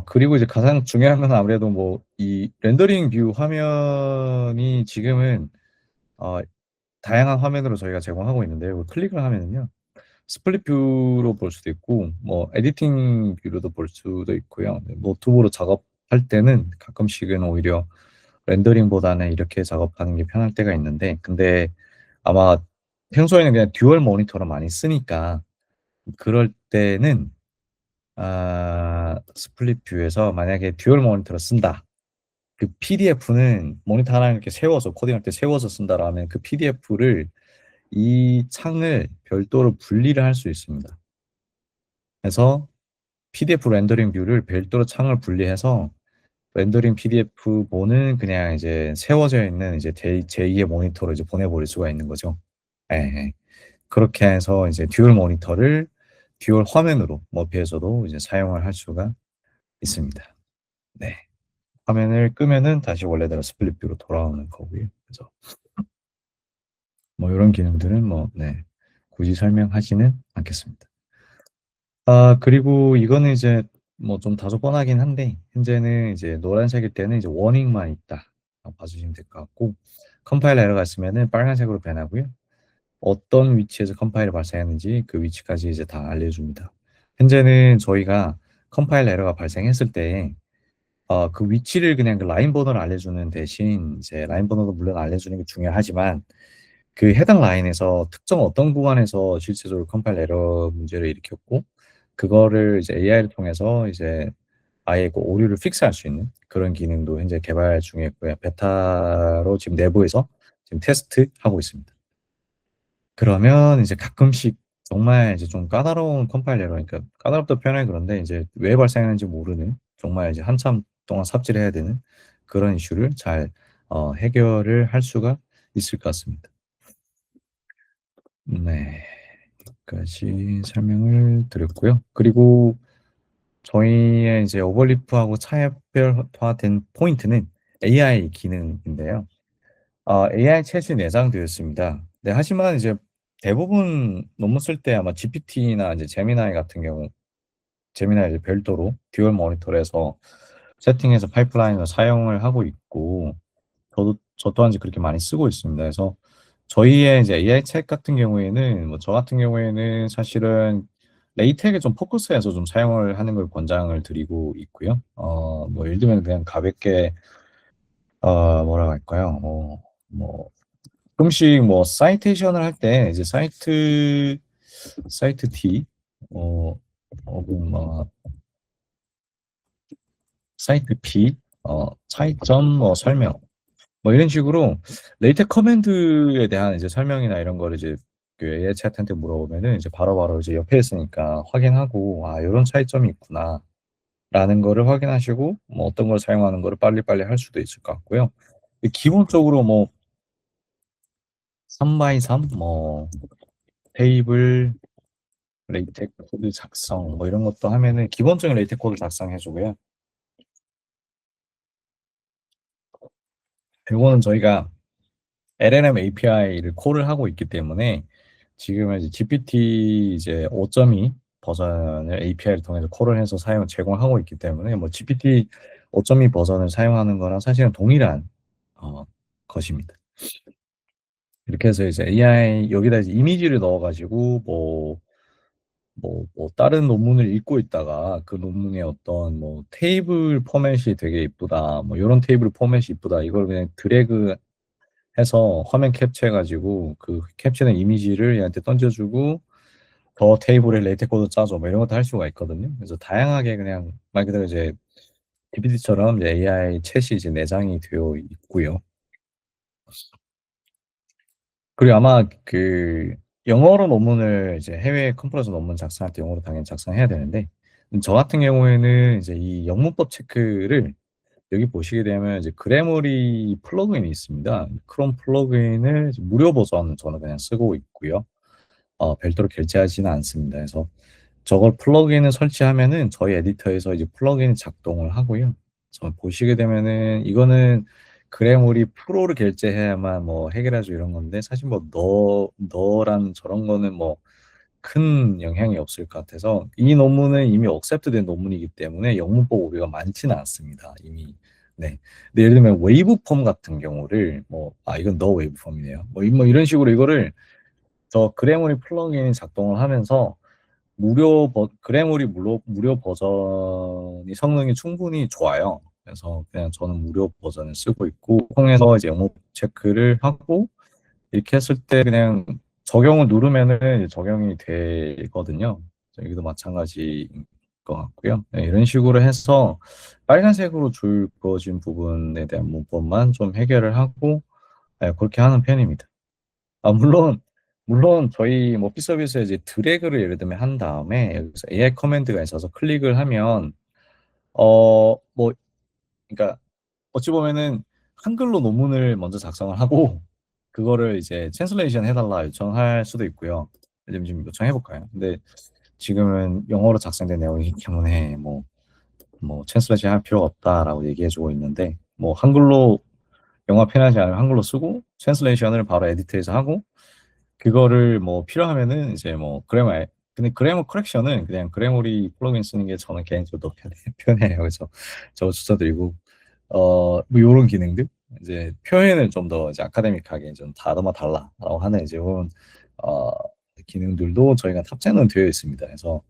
그리고 이제 가장 중요한 건 아무래도 뭐 이 렌더링 뷰 화면이 지금은 어, 다양한 화면으로 저희가 제공하고 있는데요. 클릭을 하면은요. 스플릿 뷰로 볼 수도 있고 뭐 에디팅 뷰로도 볼 수도 있고요. 노트북으로 작업할 때는 가끔씩은 오히려 렌더링보다는 이렇게 작업하는 게 편할 때가 있는데 근데 아마 평소에는 그냥 듀얼 모니터를 많이 쓰니까 그럴 때는 스플릿 뷰에서 만약에 듀얼 모니터를 쓴다. 그 PDF는 모니터 하나 이렇게 세워서 코딩할 때 세워서 쓴다라면 그 PDF를 이 창을 별도로 분리를 할 수 있습니다. 그래서 PDF 렌더링 뷰를 별도로 창을 분리해서 렌더링 PDF본은 그냥 이제 세워져 있는 이제 제2의 모니터로 이제 보내버릴 수가 있는 거죠. 예, 예. 그렇게 해서 이제 듀얼 모니터를 듀얼 화면으로 머피에서도 이제 사용을 할 수가 있습니다. 네. 화면을 끄면은 다시 원래대로 스플릿 뷰로 돌아오는 거고요. 그래서 뭐 이런 기능들은 뭐 네. 굳이 설명하지는 않겠습니다. 그리고 이거는 이제 뭐 좀 다소 뻔하긴 한데 현재는 이제 노란색일 때는 이제 워닝만 있다. 봐주시면 될 것 같고 컴파일 에러가 있으면은 빨간색으로 변하고요. 어떤 위치에서 컴파일이 발생했는지 그 위치까지 이제 다 알려줍니다. 현재는 저희가 컴파일 에러가 발생했을 때 그 위치를 그냥 그 라인 번호를 알려주는 대신 이제 라인 번호도 물론 알려주는 게 중요하지만 그 해당 라인에서 특정 어떤 구간에서 실제적으로 컴파일 에러 문제를 일으켰고 그거를 이제 AI를 통해서 이제 아예 그 오류를 픽스할 수 있는 그런 기능도 현재 개발 중에 있고요. 베타로 지금 내부에서 지금 테스트하고 있습니다. 그러면 이제 가끔씩 정말 이제 좀 까다로운 컴파일 에러, 그러니까 까다롭다 표현하기 그런데 이제 왜 발생하는지 모르는 정말 이제 한참 동안 삽질해야 되는 그런 이슈를 잘 해결을 할 수가 있을 것 같습니다. 네. 까지 설명을 드렸고요. 그리고 저희의 이제 오버리프하고 차별화된 포인트는 AI 기능인데요. AI 챗이 내장되었습니다. 네, 하지만 이제 대부분 논문 쓸 때 아마 GPT나 이제 제미나이 같은 경우, 제미나이 이제 별도로 듀얼 모니터를 해서 세팅해서 파이프라인을 사용을 하고 있고, 저 또한 이제 그렇게 많이 쓰고 있습니다. 그래서 저희의 이제 AI 챗 같은 경우에는 뭐 저 같은 경우에는 사실은 레이텍에 좀 포커스해서 좀 사용을 하는 걸 권장을 드리고 있고요. 뭐 예를 들면 그냥 가볍게 뭐라고 할까요? 뭐 가끔씩 뭐 사이테이션을 할 때 이제 사이트 T 어 혹은 뭐 사이트 P 차이점 뭐 설명 뭐 이런 식으로 레이텍 커맨드에 대한 이제 설명이나 이런 거를 이제 그 AI 챗한테 물어보면은 이제 바로바로 이제 옆에 있으니까 확인하고 요런 차이점이 있구나라는 거를 확인하시고 뭐 어떤 걸 사용하는 거를 빨리빨리 할 수도 있을 것 같고요. 기본적으로 뭐 3 바이 3 뭐 테이블 레이텍 코드 작성 뭐 이런 것도 하면은 기본적인 레이텍 코드 작성해 주고요. 요거는 저희가 LLM API를 콜을 하고 있기 때문에 지금은 이제 GPT 이제 5.2 버전을 API를 통해서 콜을 해서 제공하고 있기 때문에 뭐 GPT 5.2 버전을 사용하는 거랑 사실은 동일한 어, 것입니다. 이렇게 해서 이제 AI 여기다 이제 이미지를 넣어 가지고 뭐 뭐 다른 논문을 읽고 있다가 그 논문의 어떤 뭐 테이블 포맷이 되게 이쁘다, 뭐 이런 테이블 포맷이 이쁘다, 이걸 그냥 드래그 해서 화면 캡처해가지고 그 캡처된 이미지를 얘한테 던져주고 더 테이블에 레이테 코드 짜줘, 뭐 이런 것도 할 수가 있거든요. 그래서 다양하게 그냥 말 그대로 이제 GPT처럼 AI 챗이 이제 내장이 되어 있고요. 그리고 아마 그 영어로 논문을 이제 해외 컨퍼런스 논문 작성할 때 영어로 당연히 작성해야 되는데, 저 같은 경우에는 이제 이 영문법 체크를 여기 보시게 되면 이제 그래머리 플러그인이 있습니다. 크롬 플러그인을 이제 무료 버전 저는 그냥 쓰고 있고요. 별도로 결제하지는 않습니다. 그래서 저걸 플러그인을 설치하면은 저희 에디터에서 이제 플러그인이 작동을 하고요. 그래서 보시게 되면은 이거는 그래머리 프로를 결제해야만 뭐 해결하죠, 이런 건데, 사실 뭐 너란 저런 거는 뭐 큰 영향이 없을 것 같아서, 이 논문은 이미 억셉트된 논문이기 때문에 영문법 오류가 많지는 않습니다, 이미. 네. 근데 예를 들면 웨이브 폼 같은 경우를 뭐, 이건 너 웨이브 폼이네요. 뭐 이런 식으로 이거를 저 그래머리 플러그인이 작동을 하면서 그래머리 무료 버전이 성능이 충분히 좋아요. 그래서 그냥 저는 무료 버전을 쓰고 있고, 통해서 이제 영업 체크를 하고 이렇게 했을 때 그냥 적용을 누르면은 이제 적용이 되거든요. 여기도 마찬가지인 것 같고요. 네, 이런 식으로 해서 빨간색으로 줄 그어진 부분에 대한 문법만 좀 해결을 하고, 네, 그렇게 하는 편입니다. 물론 저희 뭐 피서비스에 이제 드래그를 예를 들면 한 다음에 여기서 AI 커맨드가 있어서 클릭을 하면 뭐 그러니까 어찌 보면은 한글로 논문을 먼저 작성을 하고 그거를 이제 트랜슬레이션 해달라 요청할 수도 있고요. 지금 요청해 볼까요? 근데 지금은 영어로 작성된 내용이기 때문에 뭐 트랜슬레이션 할 필요가 없다라고 얘기해주고 있는데, 뭐 한글로 영어 편하지 않으면 한글로 쓰고 트랜슬레이션을 바로 에디트해서 하고, 그거를 뭐 필요하면은 이제 뭐 근데 그래머 커렉션은 그냥 그래머리 플러그인 쓰는 게 저는 개인적으로 더 편해요. 그래서 저거 추천드리고, 뭐 요런 기능들, 이제 표현을 좀 더 이제 아카데믹하게 좀 다르마 달라라고 하는 이제 요런 어 기능들도 저희가 탑재는 되어 있습니다. 그래서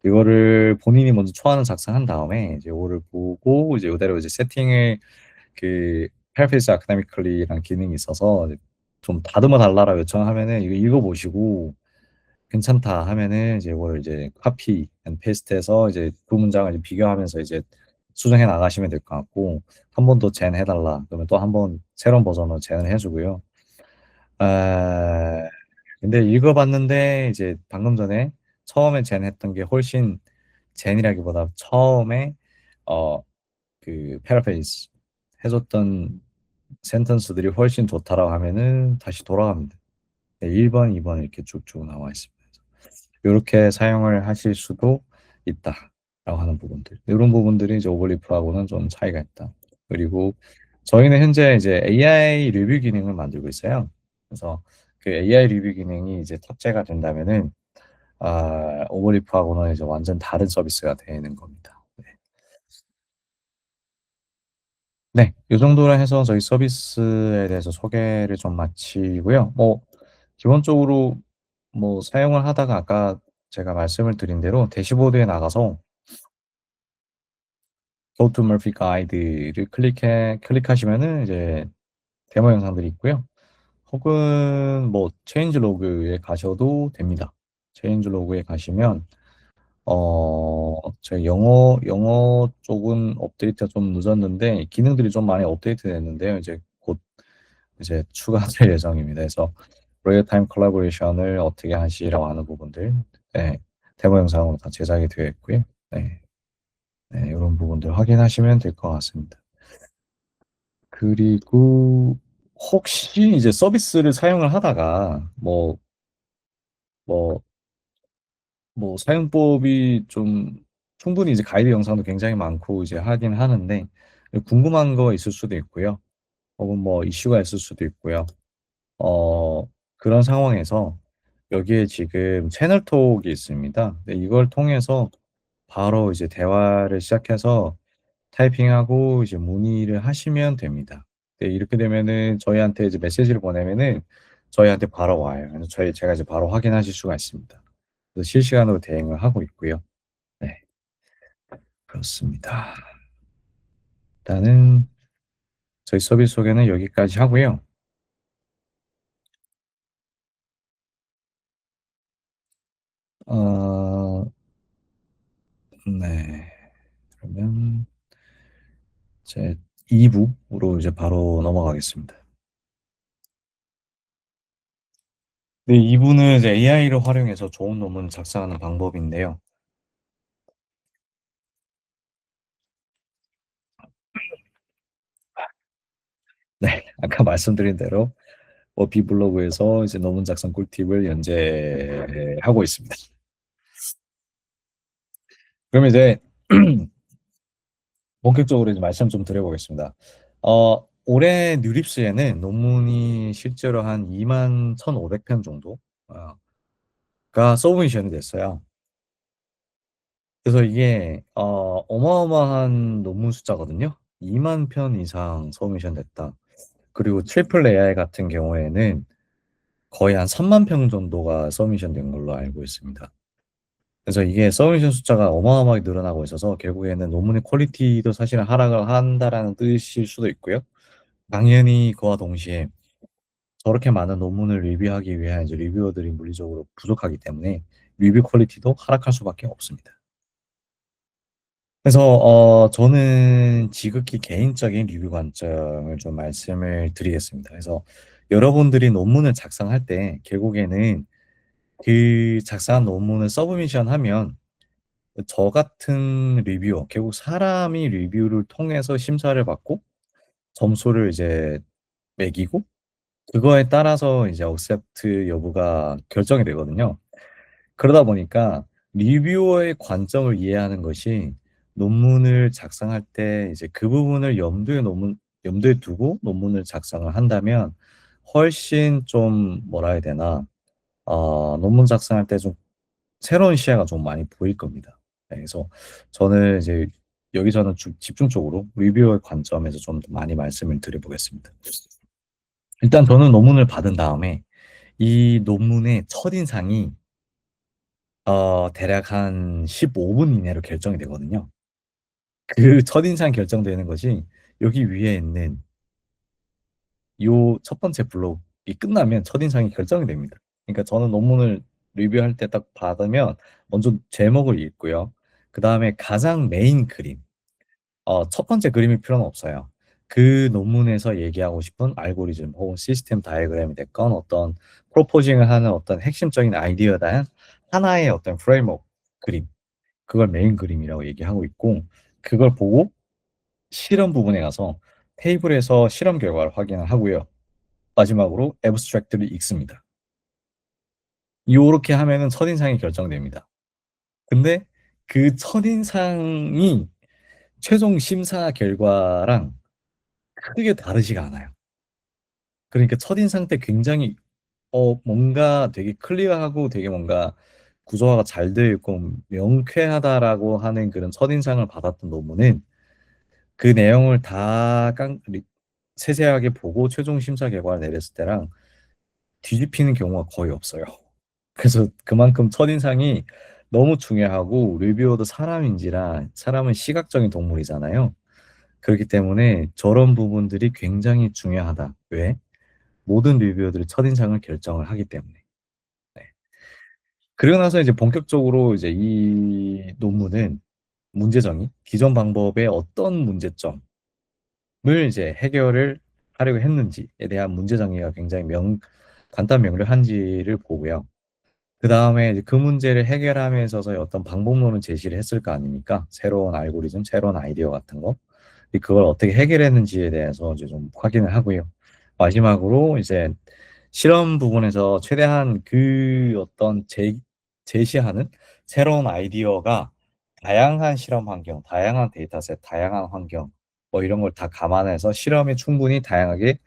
이거를 본인이 먼저 초안을 작성한 다음에 이제 이거를 보고 이제 이대로 이제 세팅을, 그 페어페이스 아카데미컬리라는 기능이 있어서 좀 다듬어 달라고 요청하면은 이거 읽어보시고 괜찮다 하면은 이제 이걸 이제 카피 앤 페이스트해서 이제 두 문장을 이제 비교하면서 이제 수정해 나가시면 될 것 같고, 한 번 더 젠 해달라 그러면 또 한 번 새로운 버전으로 젠을 해주고요. 아, 근데 읽어봤는데 이제 방금 전에 처음에 젠 했던 게 훨씬, 젠이라기보다 처음에 어 그 패러페이스 해줬던 센턴스들이 훨씬 좋다라고 하면은 다시 돌아갑니다. 네, 1번, 2번 이렇게 쭉쭉 나와 있습니다. 이렇게 사용을 하실 수도 있다라고 하는 부분들. 이런 부분들이 이제 오버리프하고는 좀 차이가 있다. 그리고 저희는 현재 이제 AI 리뷰 기능을 만들고 있어요. 그래서 그 AI 리뷰 기능이 이제 탑재가 된다면은 오버리프하고는 이제 완전 다른 서비스가 되는 겁니다. 네. 네, 이 정도로 해서 저희 서비스에 대해서 소개를 좀 마치고요. 뭐 기본적으로 뭐 사용을 하다가 아까 제가 말씀을 드린 대로 대시보드에 나가서 Go to Murphy Guide를 클릭하시면은 이제 데모 영상들이 있고요. 혹은 뭐 체인지 로그에 가셔도 됩니다. 체인지 로그에 가시면 저희 영어 쪽은 업데이트가 좀 늦었는데 기능들이 좀 많이 업데이트 됐는데요. 이제 곧 이제 추가될 예정입니다. 그래서 리얼타임 콜라보레이션을 어떻게 하시라고 하는 부분들, 네, 데모 영상으로 다 제작이 되어 있고요. 네, 네, 이런 부분들 확인하시면 될 것 같습니다. 그리고 혹시 이제 서비스를 사용을 하다가 뭐, 뭐 사용법이 좀 충분히 이제 가이드 영상도 굉장히 많고 이제 하긴 하는데 궁금한 거 있을 수도 있고요. 혹은 뭐 이슈가 있을 수도 있고요. 그런 상황에서 여기에 지금 채널톡이 있습니다. 네, 이걸 통해서 바로 이제 대화를 시작해서 타이핑하고 이제 문의를 하시면 됩니다. 네, 이렇게 되면은 저희한테 이제 메시지를 보내면은 저희한테 바로 와요. 그래서 제가 이제 바로 확인하실 수가 있습니다. 그래서 실시간으로 대응을 하고 있고요. 네, 그렇습니다. 일단은 저희 서비스 소개는 여기까지 하고요. 어, 네. 그러면 이제 2부로 이제 바로 넘어가겠습니다. 네, 2부는 이제 AI를 활용해서 좋은 논문 작성하는 방법인데요. 네, 아까 말씀드린 대로 비블로그에서 이제 논문 작성 꿀팁을 연재하고 있습니다. 그럼 이제 본격적으로 이제 말씀 좀 드려보겠습니다. 올해 뉴립스에는 논문이 실제로 한 2만 1,500편 정도가 서브미션이 됐어요. 그래서 이게 어마어마한 논문 숫자거든요. 2만 편 이상 서브미션 됐다. 그리고 트리플 AI 같은 경우에는 거의 한 3만 편 정도가 서브미션 된 걸로 알고 있습니다. 그래서 이게 서브미션 숫자가 어마어마하게 늘어나고 있어서 결국에는 논문의 퀄리티도 사실은 하락을 한다라는 뜻일 수도 있고요. 당연히 그와 동시에 저렇게 많은 논문을 리뷰하기 위한 이제 리뷰어들이 물리적으로 부족하기 때문에 리뷰 퀄리티도 하락할 수밖에 없습니다. 그래서 저는 지극히 개인적인 리뷰 관점을 좀 말씀을 드리겠습니다. 그래서 여러분들이 논문을 작성할 때 결국에는 그 작성한 논문을 서브미션 하면 저 같은 리뷰어, 결국 사람이 리뷰를 통해서 심사를 받고 점수를 이제 매기고 그거에 따라서 이제 억셉트 여부가 결정이 되거든요. 그러다 보니까 리뷰어의 관점을 이해하는 것이 논문을 작성할 때 이제 그 부분을 염두에 두고 논문을 작성을 한다면 훨씬 좀 뭐라 해야 되나 논문 작성할 때 좀 새로운 시야가 좀 많이 보일 겁니다. 네, 그래서 저는 이제 여기서는 집중적으로 리뷰어의 관점에서 좀 더 많이 말씀을 드려보겠습니다. 일단 저는 논문을 받은 다음에 이 논문의 첫인상이 대략 한 15분 이내로 결정이 되거든요. 그 첫인상 결정되는 것이 여기 위에 있는 요 첫 번째 블록이 끝나면 첫인상이 결정이 됩니다. 그러니까 저는 논문을 리뷰할 때 딱 받으면 먼저 제목을 읽고요. 그 다음에 가장 메인 그림, 첫 번째 그림일 필요는 없어요. 그 논문에서 얘기하고 싶은 알고리즘 혹은 시스템 다이어그램이 됐건 어떤 프로포징을 하는 어떤 핵심적인 아이디어에 대한 하나의 어떤 프레임워크 그림, 그걸 메인 그림이라고 얘기하고 있고 그걸 보고 실험 부분에 가서 테이블에서 실험 결과를 확인을 하고요. 마지막으로 애브스트랙트를 읽습니다. 요렇게 하면은 첫인상이 결정됩니다. 근데 그 첫인상이 최종 심사 결과랑 크게 다르지가 않아요. 그러니까 첫인상 때 굉장히 뭔가 되게 클리어하고 되게 뭔가 구조화가 잘 되어 있고 명쾌하다라고 하는 그런 첫인상을 받았던 논문은 그 내용을 다 세세하게 보고 최종 심사 결과를 내렸을 때랑 뒤집히는 경우가 거의 없어요. 그래서 그만큼 첫인상이 너무 중요하고 리뷰어도 사람인지라 사람은 시각적인 동물이잖아요. 그렇기 때문에 저런 부분들이 굉장히 중요하다. 왜? 모든 리뷰어들이 첫인상을 결정을 하기 때문에. 네. 그리고 나서 이제 본격적으로 이제 이 논문은 문제정의, 기존 방법의 어떤 문제점을 이제 해결을 하려고 했는지에 대한 문제정의가 굉장히 간단 명료한지를 보고요. 그 다음에 이제 그 문제를 해결함에 있어서 어떤 방법론을 제시를 했을 거 아닙니까? 새로운 알고리즘, 새로운 아이디어 같은 거. 그걸 어떻게 해결했는지에 대해서 이제 좀 확인을 하고요. 마지막으로 이제 실험 부분에서 최대한 그 어떤 제시하는 새로운 아이디어가 다양한 실험 환경, 다양한 데이터셋, 다양한 환경, 뭐 이런 걸 다 감안해서 실험에 충분히 다양하게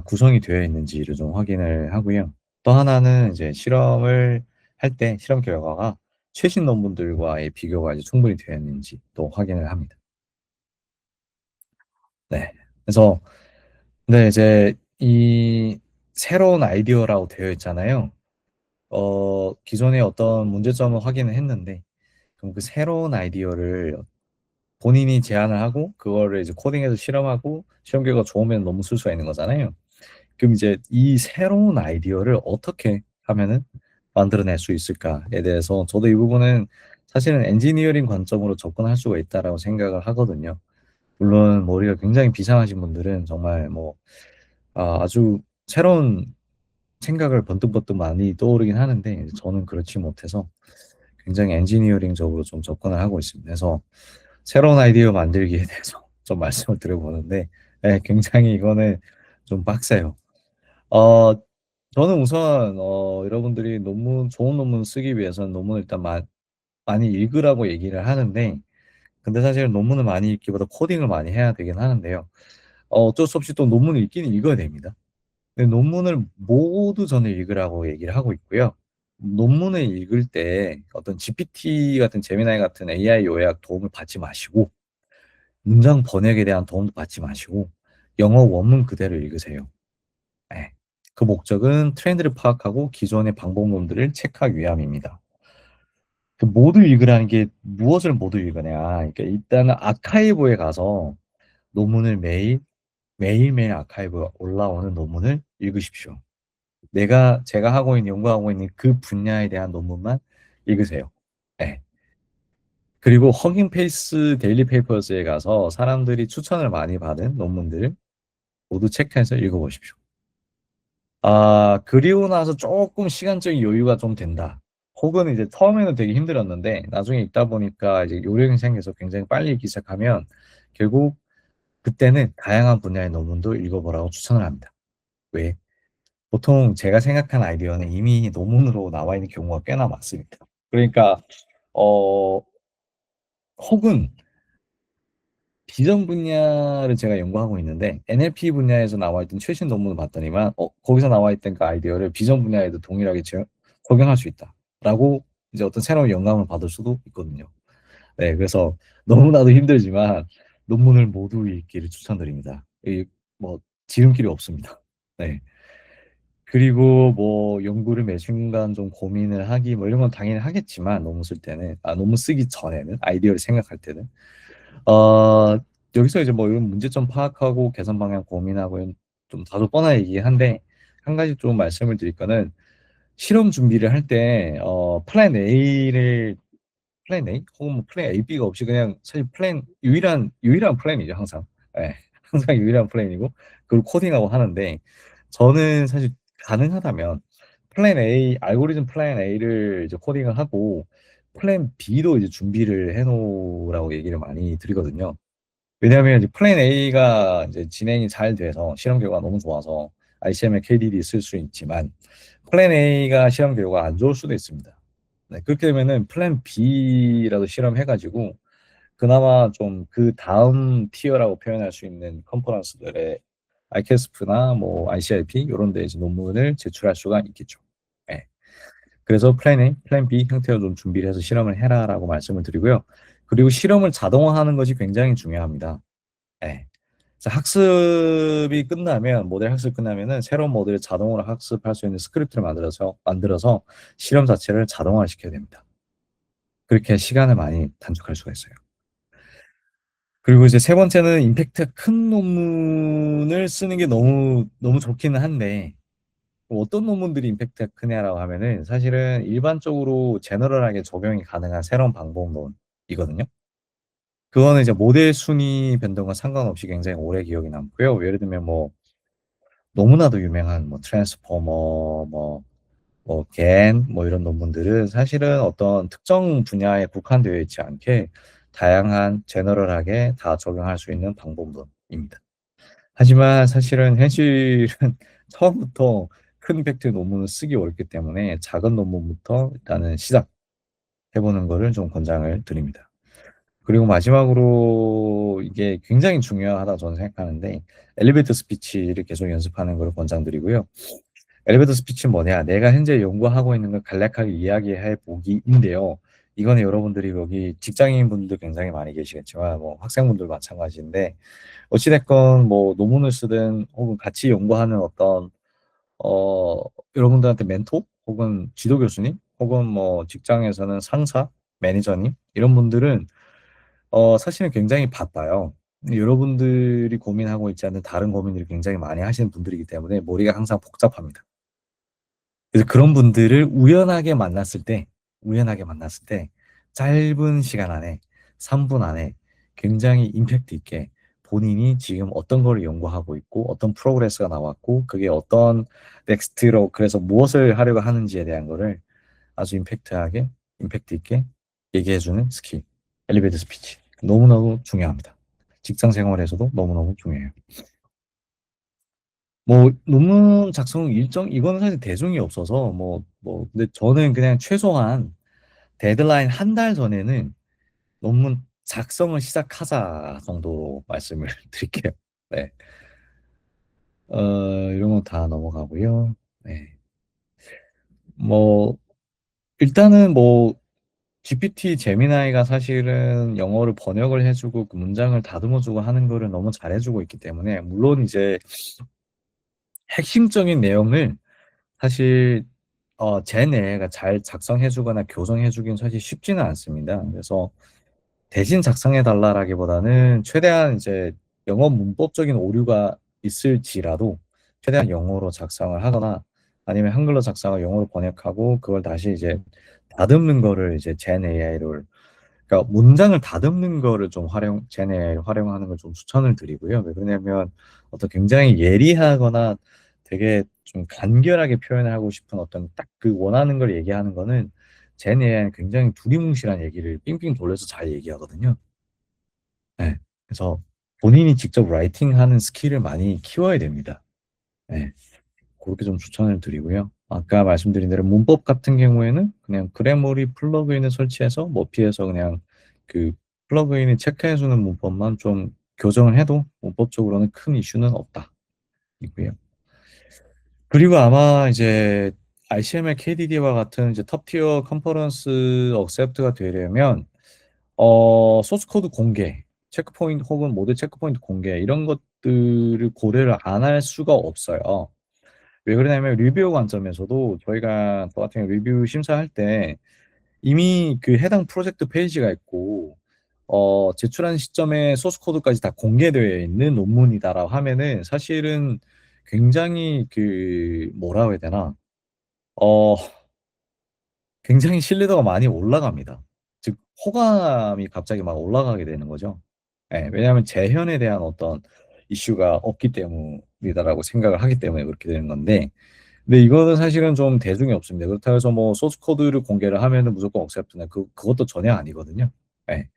구성이 되어 있는지를 좀 확인을 하고요. 또 하나는 이제 실험을 할 때 실험 결과가 최신 논문들과의 비교가 이제 충분히 되어 있는지 또 확인을 합니다. 네. 그래서 근데 이제 이 새로운 아이디어라고 되어 있잖아요. 기존에 어떤 문제점을 확인을 했는데, 그럼 그 새로운 아이디어를 본인이 제안을 하고, 그거를 이제 코딩해서 실험하고, 실험 결과가 좋으면 너무 쓸 수가 있는 거잖아요. 그럼 이제 이 새로운 아이디어를 어떻게 하면은 만들어낼 수 있을까에 대해서 저도 이 부분은 사실은 엔지니어링 관점으로 접근할 수가 있다라고 생각을 하거든요. 물론 머리가 굉장히 비상하신 분들은 정말 뭐 아주 새로운 생각을 번뜩번뜩 많이 떠오르긴 하는데 저는 그렇지 못해서 굉장히 엔지니어링적으로 좀 접근을 하고 있습니다. 그래서 새로운 아이디어 만들기에 대해서 좀 말씀을 드려보는데 네, 굉장히 이거는 좀 빡세요. 어, 저는 우선 여러분들이 좋은 논문 쓰기 위해서는 논문을 일단 많이 읽으라고 얘기를 하는데 근데 사실 논문을 많이 읽기보다 코딩을 많이 해야 되긴 하는데요. 어쩔 수 없이 또 논문을 읽기는 읽어야 됩니다. 근데 논문을 모두 저는 읽으라고 얘기를 하고 있고요. 논문을 읽을 때 어떤 GPT 같은 제미나이 같은 AI 요약 도움을 받지 마시고 문장 번역에 대한 도움도 받지 마시고 영어 원문 그대로 읽으세요. 네. 그 목적은 트렌드를 파악하고 기존의 방법론들을 체크하기 위함입니다. 그 모두 읽으라는 게 무엇을 모두 읽으냐. 그러니까 일단은 아카이브에 가서 논문을 매일매일 아카이브에 올라오는 논문을 읽으십시오. 제가 연구하고 있는 그 분야에 대한 논문만 읽으세요. 네. 그리고 허깅 페이스 데일리 페이퍼즈에 가서 사람들이 추천을 많이 받은 논문들 모두 체크해서 읽어보십시오. 그리고 나서 조금 시간적인 여유가 좀 된다. 혹은 이제 처음에는 되게 힘들었는데 나중에 읽다 보니까 이제 요령이 생겨서 굉장히 빨리 읽기 시작하면 결국 그때는 다양한 분야의 논문도 읽어보라고 추천을 합니다. 왜? 보통 제가 생각한 아이디어는 이미 논문으로 나와 있는 경우가 꽤나 많습니다. 그러니까 어 혹은 비전 분야를 제가 연구하고 있는데 NLP 분야에서 나와 있던 최신 논문을 봤더니만 거기서 나와 있던 그 아이디어를 비전 분야에도 동일하게 적용할 수 있다라고 이제 어떤 새로운 영감을 받을 수도 있거든요. 네, 그래서 너무나도 힘들지만 논문을 모두 읽기를 추천드립니다. 뭐 지름길이 없습니다. 네. 그리고 뭐 연구를 매 순간 좀 고민을 하기 뭐 이런 건 당연히 하겠지만 논문 쓸 때는 논문 쓰기 전에는 아이디어를 생각할 때는 어, 여기서 이제 뭐 이런 문제점 파악하고 개선 방향 고민하고 이런 좀 다소 뻔한 얘기긴 한데 한 가지 좀 말씀을 드릴 거는 실험 준비를 할 때 플랜 A 혹은 뭐 플랜 A, B가 없이 그냥 사실 플랜 유일한 플랜이죠 항상. 예, 항상 유일한 플랜이고 그걸 코딩하고 하는데 저는 사실 가능하다면 알고리즘 플랜 A를 이제 코딩을 하고 플랜 B도 이제 준비를 해놓으라고 얘기를 많이 드리거든요. 왜냐하면 이제 플랜 A가 이제 진행이 잘 돼서 실험 결과가 너무 좋아서 ICM에 KDD 쓸 수 있지만 플랜 A가 실험 결과가 안 좋을 수도 있습니다. 네, 그렇게 되면은 플랜 B라도 실험해가지고 그나마 좀 그 다음 티어라고 표현할 수 있는 컨퍼런스들의 ICASP나 뭐 ICIP 이런 데 이제 논문을 제출할 수가 있겠죠. 네. 그래서 플랜 A, 플랜 B 형태로 좀 준비를 해서 실험을 해라라고 말씀을 드리고요. 그리고 실험을 자동화하는 것이 굉장히 중요합니다. 네. 그래서 모델 학습 끝나면은 새로운 모델을 자동으로 학습할 수 있는 스크립트를 만들어서 실험 자체를 자동화시켜야 됩니다. 그렇게 시간을 많이 단축할 수가 있어요. 그리고 이제 세 번째는 임팩트가 큰 논문을 쓰는 게 너무 좋기는 한데 어떤 논문들이 임팩트가 크냐라고 하면은 사실은 일반적으로 제너럴하게 적용이 가능한 새로운 방법론이거든요. 그거는 이제 모델 순위 변동과 상관없이 굉장히 오래 기억이 남고요. 예를 들면 뭐 너무나도 유명한 뭐 트랜스포머, 겐, 이런 논문들은 사실은 어떤 특정 분야에 국한되어 있지 않게 다양한 제너럴하게 다 적용할 수 있는 방법론입니다. 하지만 사실은 현실은 처음부터 큰 임팩트 논문을 쓰기 어렵기 때문에 작은 논문부터 일단은 시작해보는 거를 좀 권장을 드립니다. 그리고 마지막으로 이게 굉장히 중요하다 저는 생각하는데 엘리베이터 스피치를 계속 연습하는 걸 권장드리고요. 엘리베이터 스피치는 뭐냐? 내가 현재 연구하고 있는 걸 간략하게 이야기해 보기인데요. 이거는 여러분들이 여기 직장인 분들 굉장히 많이 계시겠지만 뭐 학생분들 마찬가지인데 어찌됐건 뭐 논문을 쓰든 혹은 같이 연구하는 어떤 어 여러분들한테 멘토 혹은 지도 교수님, 혹은 뭐 직장에서는 상사, 매니저님 이런 분들은 사실은 굉장히 바빠요. 근데 여러분들이 고민하고 있지 않은 다른 고민들을 굉장히 많이 하시는 분들이기 때문에 머리가 항상 복잡합니다. 그래서 그런 분들을 우연하게 만났을 때 짧은 시간 안에 3분 안에 굉장히 임팩트 있게 본인이 지금 어떤 걸 연구하고 있고 어떤 프로그레스가 나왔고 그게 어떤 넥스트로 그래서 무엇을 하려고 하는지에 대한 거를 아주 임팩트 있게 얘기해주는 스킬, 엘리베이터 스피치. 너무너무 중요합니다. 직장 생활에서도 너무너무 중요해요. 뭐 논문 작성 일정 이거는 사실 대중이 없어서 근데 저는 그냥 최소한 데드라인 한 달 전에는 논문 작성을 시작하자 정도로 말씀을 드릴게요. 네. 이런 건 다 넘어가고요. 네. 뭐 일단은 뭐 GPT 제미나이가 사실은 영어를 번역을 해주고 그 문장을 다듬어주고 하는 거를 너무 잘해주고 있기 때문에 물론 이제 핵심적인 내용을 사실 제 내가 잘 작성해주거나 교정해주긴 사실 쉽지는 않습니다. 그래서 대신 작성해달라라기보다는 최대한 이제 영어 문법적인 오류가 있을지라도 최대한 영어로 작성을 하거나 아니면 한글로 작성을 영어로 번역하고 그걸 다시 이제 다듬는 거를 이제 젠 AI를 그러니까 문장을 다듬는 거를 좀 젠 AI를 활용하는 걸 좀 추천을 드리고요. 왜 그러냐면 어떤 굉장히 예리하거나 되게 좀 간결하게 표현을 하고 싶은 어떤 딱 그 원하는 걸 얘기하는 거는 젠 AI는 굉장히 두리뭉실한 얘기를 삥삥 돌려서 잘 얘기하거든요. 네. 그래서 본인이 직접 라이팅하는 스킬을 많이 키워야 됩니다. 네. 그렇게 좀 추천을 드리고요. 아까 말씀드린 대로 문법 같은 경우에는 그냥 그래머리 플러그인을 설치해서 머피에서 그냥 그 플러그인을 체크해주는 문법만 좀 교정을 해도 문법적으로는 큰 이슈는 없다. 이고요. 그리고 아마 이제 ICML KDD와 같은 이제 톱티어 컨퍼런스 억셉트가 되려면 소스 코드 공개, 체크포인트 혹은 모드 체크포인트 공개 이런 것들을 고려를 안 할 수가 없어요. 왜 그러냐면 리뷰어 관점에서도 저 같은 경우 리뷰 심사할 때 이미 그 해당 프로젝트 페이지가 있고 제출한 시점에 소스 코드까지 다 공개되어 있는 논문이다라고 하면은 사실은 굉장히 그 뭐라고 해야 되나 어 굉장히 신뢰도가 많이 올라갑니다. 즉 호감이 갑자기 막 올라가게 되는 거죠. 예, 왜냐하면 재현에 대한 어떤 이슈가 없기 때문이다라고 생각을 하기 때문에 그렇게 되는 건데 근데 이거는 사실은 좀 대중이 없습니다. 그렇다고 해서 뭐 소스 코드를 공개를 하면은 무조건 억셉트나 그것도 전혀 아니거든요. 예.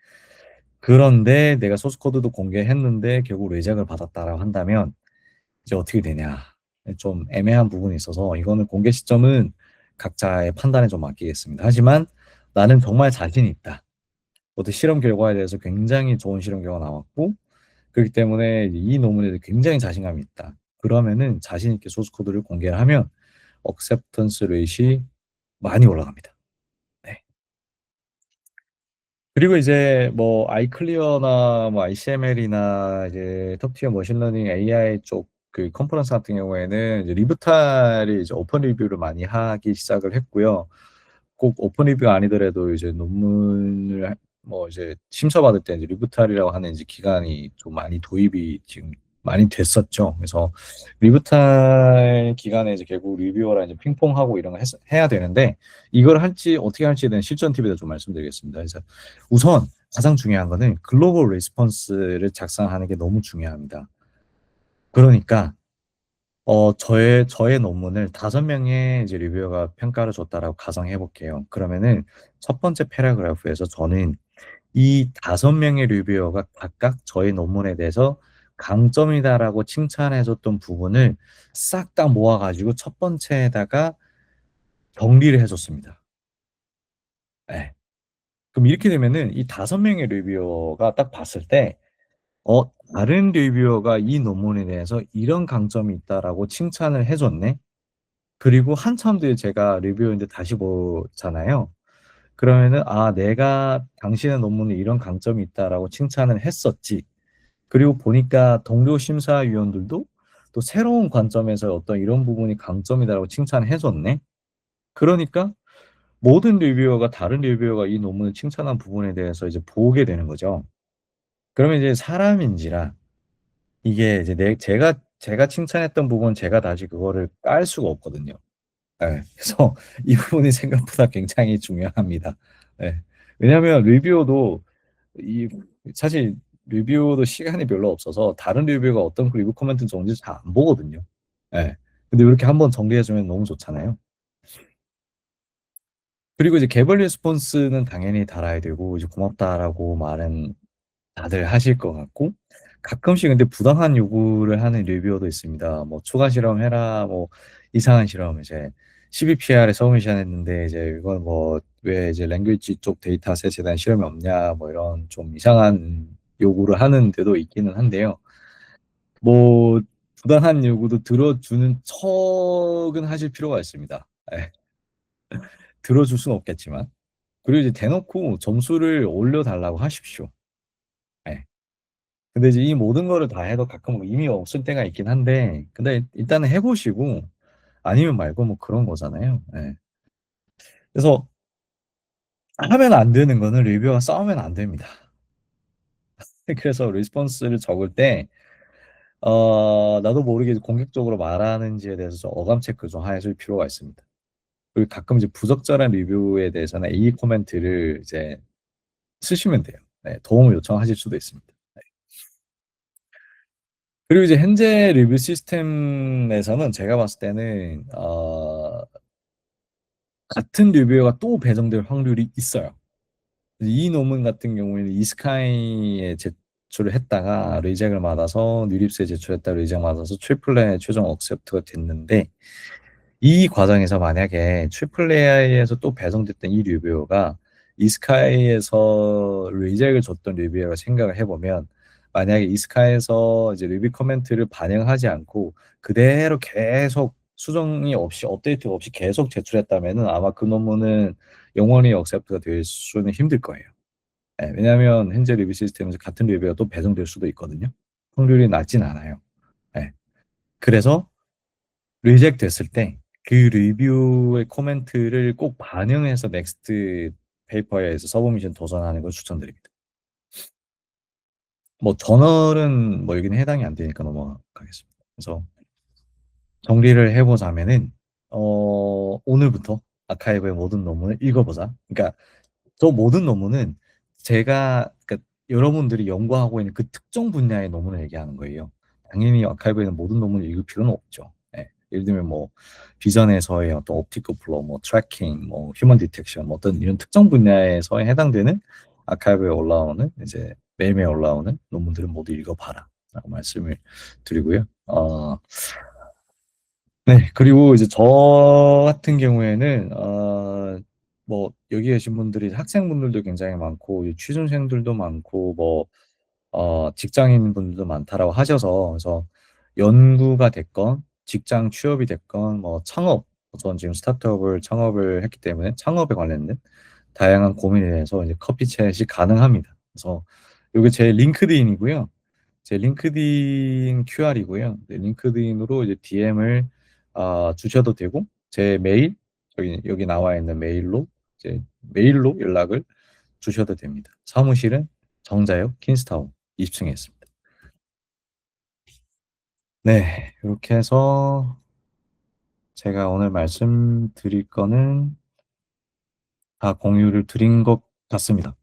그런데 내가 소스 코드도 공개했는데 결국 레이저를 받았다라고 한다면 이제 어떻게 되냐. 좀 애매한 부분이 있어서 이거는 공개 시점은 각자의 판단에 좀 맡기겠습니다. 하지만 나는 정말 자신 있다. 어떤 실험 결과에 대해서 굉장히 좋은 실험 결과가 나왔고 그렇기 때문에 이 논문에 대해 굉장히 자신감이 있다. 그러면은 자신 있게 소스 코드를 공개를 하면 억셉턴스 레이시 많이 올라갑니다. 네. 그리고 이제 뭐 아이클리어나 뭐 ICML이나 이제 톱티어 머신러닝 AI 쪽 그 컨퍼런스 같은 경우에는 이제 리뷰탈이 이제 오픈 리뷰를 많이 하기 시작을 했고요. 꼭 오픈 리뷰가 아니더라도 이제 논문을 뭐 이제 심사받을 때 이제 리뷰탈이라고 하는 이제 기간이 좀 많이 도입이 지금 많이 됐었죠. 그래서 리뷰탈 기간에 이제 결국 리뷰어랑 이제 핑퐁하고 이런 거 해야 되는데 이걸 할지 어떻게 할지에 대한 실전 팁에 대해서 좀 말씀드리겠습니다. 그래서 우선 가장 중요한 거는 글로벌 레스폰스를 작성하는 게 너무 중요합니다. 그러니까 저의 논문을 5명의 이제 리뷰어가 평가를 줬다라고 가정해 볼게요. 그러면은 첫 번째 패러그래프에서 저는 이 5명의 리뷰어가 각각 저의 논문에 대해서 강점이다라고 칭찬해 줬던 부분을 싹 다 모아 가지고 첫 번째에다가 정리를 해 줬습니다. 예. 그럼 이렇게 되면은 이 5명의 리뷰어가 딱 봤을 때 다른 리뷰어가 이 논문에 대해서 이런 강점이 있다라고 칭찬을 해 줬네. 그리고 한참 뒤에 제가 리뷰인데 다시 보잖아요. 그러면은 '아 내가 당신의 논문에 이런 강점이 있다.'라고 칭찬을 했었지. 그리고 보니까 동료 심사위원들도 또 새로운 관점에서 어떤 이런 부분이 강점이다라고 칭찬을 해 줬네. 그러니까 모든 리뷰어가 다른 리뷰어가 이 논문을 칭찬한 부분에 대해서 이제 보게 되는 거죠. 그러면 이제 사람인지라 이게 이제 제가 칭찬했던 부분 제가 다시 그거를 깔 수가 없거든요. 예. 그래서 이 부분이 생각보다 굉장히 중요합니다. 예. 왜냐하면 리뷰어도 이 사실 리뷰어도 시간이 별로 없어서 다른 리뷰어가 어떤 리뷰 코멘트 적는지 잘 안 보거든요. 예. 근데 이렇게 한번 정리해 주면 너무 좋잖아요. 그리고 이제 개발 리스폰스는 당연히 달아야 되고 이제 고맙다라고 말은 다들 하실 것 같고 가끔씩 근데 부당한 요구를 하는 리뷰어도 있습니다. 뭐 추가 실험해라, 뭐 이상한 실험 이제 12PR에 서브미션 했는데 이제 이건 뭐 왜 이제 랭귀지 쪽 데이터셋에 대한 실험이 없냐 뭐 이런 좀 이상한 요구를 하는 데도 있기는 한데요. 뭐 부당한 요구도 들어주는 척은 하실 필요가 있습니다. 예. 들어줄 수는 없겠지만. 그리고 이제 대놓고 점수를 올려달라고 하십시오. 예. 근데 이제 이 모든 거를 다 해도 가끔 의미 없을 때가 있긴 한데, 근데 일단은 해보시고, 아니면 말고 뭐 그런 거잖아요. 예. 그래서 하면 안 되는 거는 리뷰어가 싸우면 안 됩니다. 그래서 리스폰스를 적을 때, 나도 모르게 공격적으로 말하는지에 대해서 좀 어감 체크 좀 하실 필요가 있습니다. 그리고 가끔 이제 부적절한 리뷰에 대해서는 A 코멘트를 이제 쓰시면 돼요. 네, 도움을 요청하실 수도 있습니다. 그리고 이제 현재 리뷰 시스템에서는 제가 봤을 때는 같은 리뷰어가 또 배정될 확률이 있어요. 이 논문 같은 경우에는 이스카이에 제출을 했다가 리젝을 받아서 뉴립스에 제출했다가 리젝 받아서 트리플에 최종 억셉트가 됐는데 이 과정에서 만약에 트리플 AI에서 또 배정됐던 이 리뷰어가 이스카이에서 리젝을 줬던 리뷰어를 생각을 해보면 만약에 이스카이에서 이제 리뷰 코멘트를 반영하지 않고 그대로 계속 수정이 없이 업데이트가 없이 계속 제출했다면은 아마 그 논문은 영원히 억셉트가 될 수는 힘들 거예요. 예, 왜냐하면 현재 리뷰 시스템에서 같은 리뷰가 또 배정될 수도 있거든요. 확률이 낮진 않아요. 예. 그래서 리젝 됐을 때 그 리뷰의 코멘트를 꼭 반영해서 넥스트 페이퍼에서 서브미션 도전하는 걸 추천드립니다. 뭐 저널은 뭐 여기는 해당이 안 되니까 넘어가겠습니다. 그래서 정리를 해보자면은 오늘부터 아카이브의 모든 논문을 읽어보자. 그러니까 저 모든 논문은 제가 그러니까 여러분들이 연구하고 있는 그 특정 분야의 논문을 얘기하는 거예요. 당연히 아카이브에 있는 모든 논문을 읽을 필요는 없죠. 예. 예를 들면 뭐 비전에서의 어떤 옵티컬 플로우, 뭐 트래킹, 뭐 휴먼 디텍션, 뭐 어떤 이런 특정 분야에서 해당되는 아카이브에 올라오는 이제 매일매일 올라오는 논문들은 모두 읽어봐라라고 말씀을 드리고요. 네, 그리고 이제 저 같은 경우에는, 뭐, 여기 계신 분들이 학생분들도 굉장히 많고, 이 취준생들도 많고, 뭐, 직장인 분들도 많다라고 하셔서, 그래서 연구가 됐건, 직장 취업이 됐건, 뭐, 창업, 저는 지금 스타트업을 창업을 했기 때문에 창업에 관련된 다양한 고민에 대해서 이제 커피챗이 가능합니다. 그래서 이게 제 링크드인이고요. 제 링크드인 QR이고요. 네, 링크드인으로 이제 DM을 주셔도 되고 제 메일 여기 나와 있는 메일로 이제 메일로 연락을 주셔도 됩니다. 사무실은 정자역 킨스타운 20층에 있습니다. 네, 이렇게 해서 제가 오늘 말씀드릴 거는 다 공유를 드린 것 같습니다.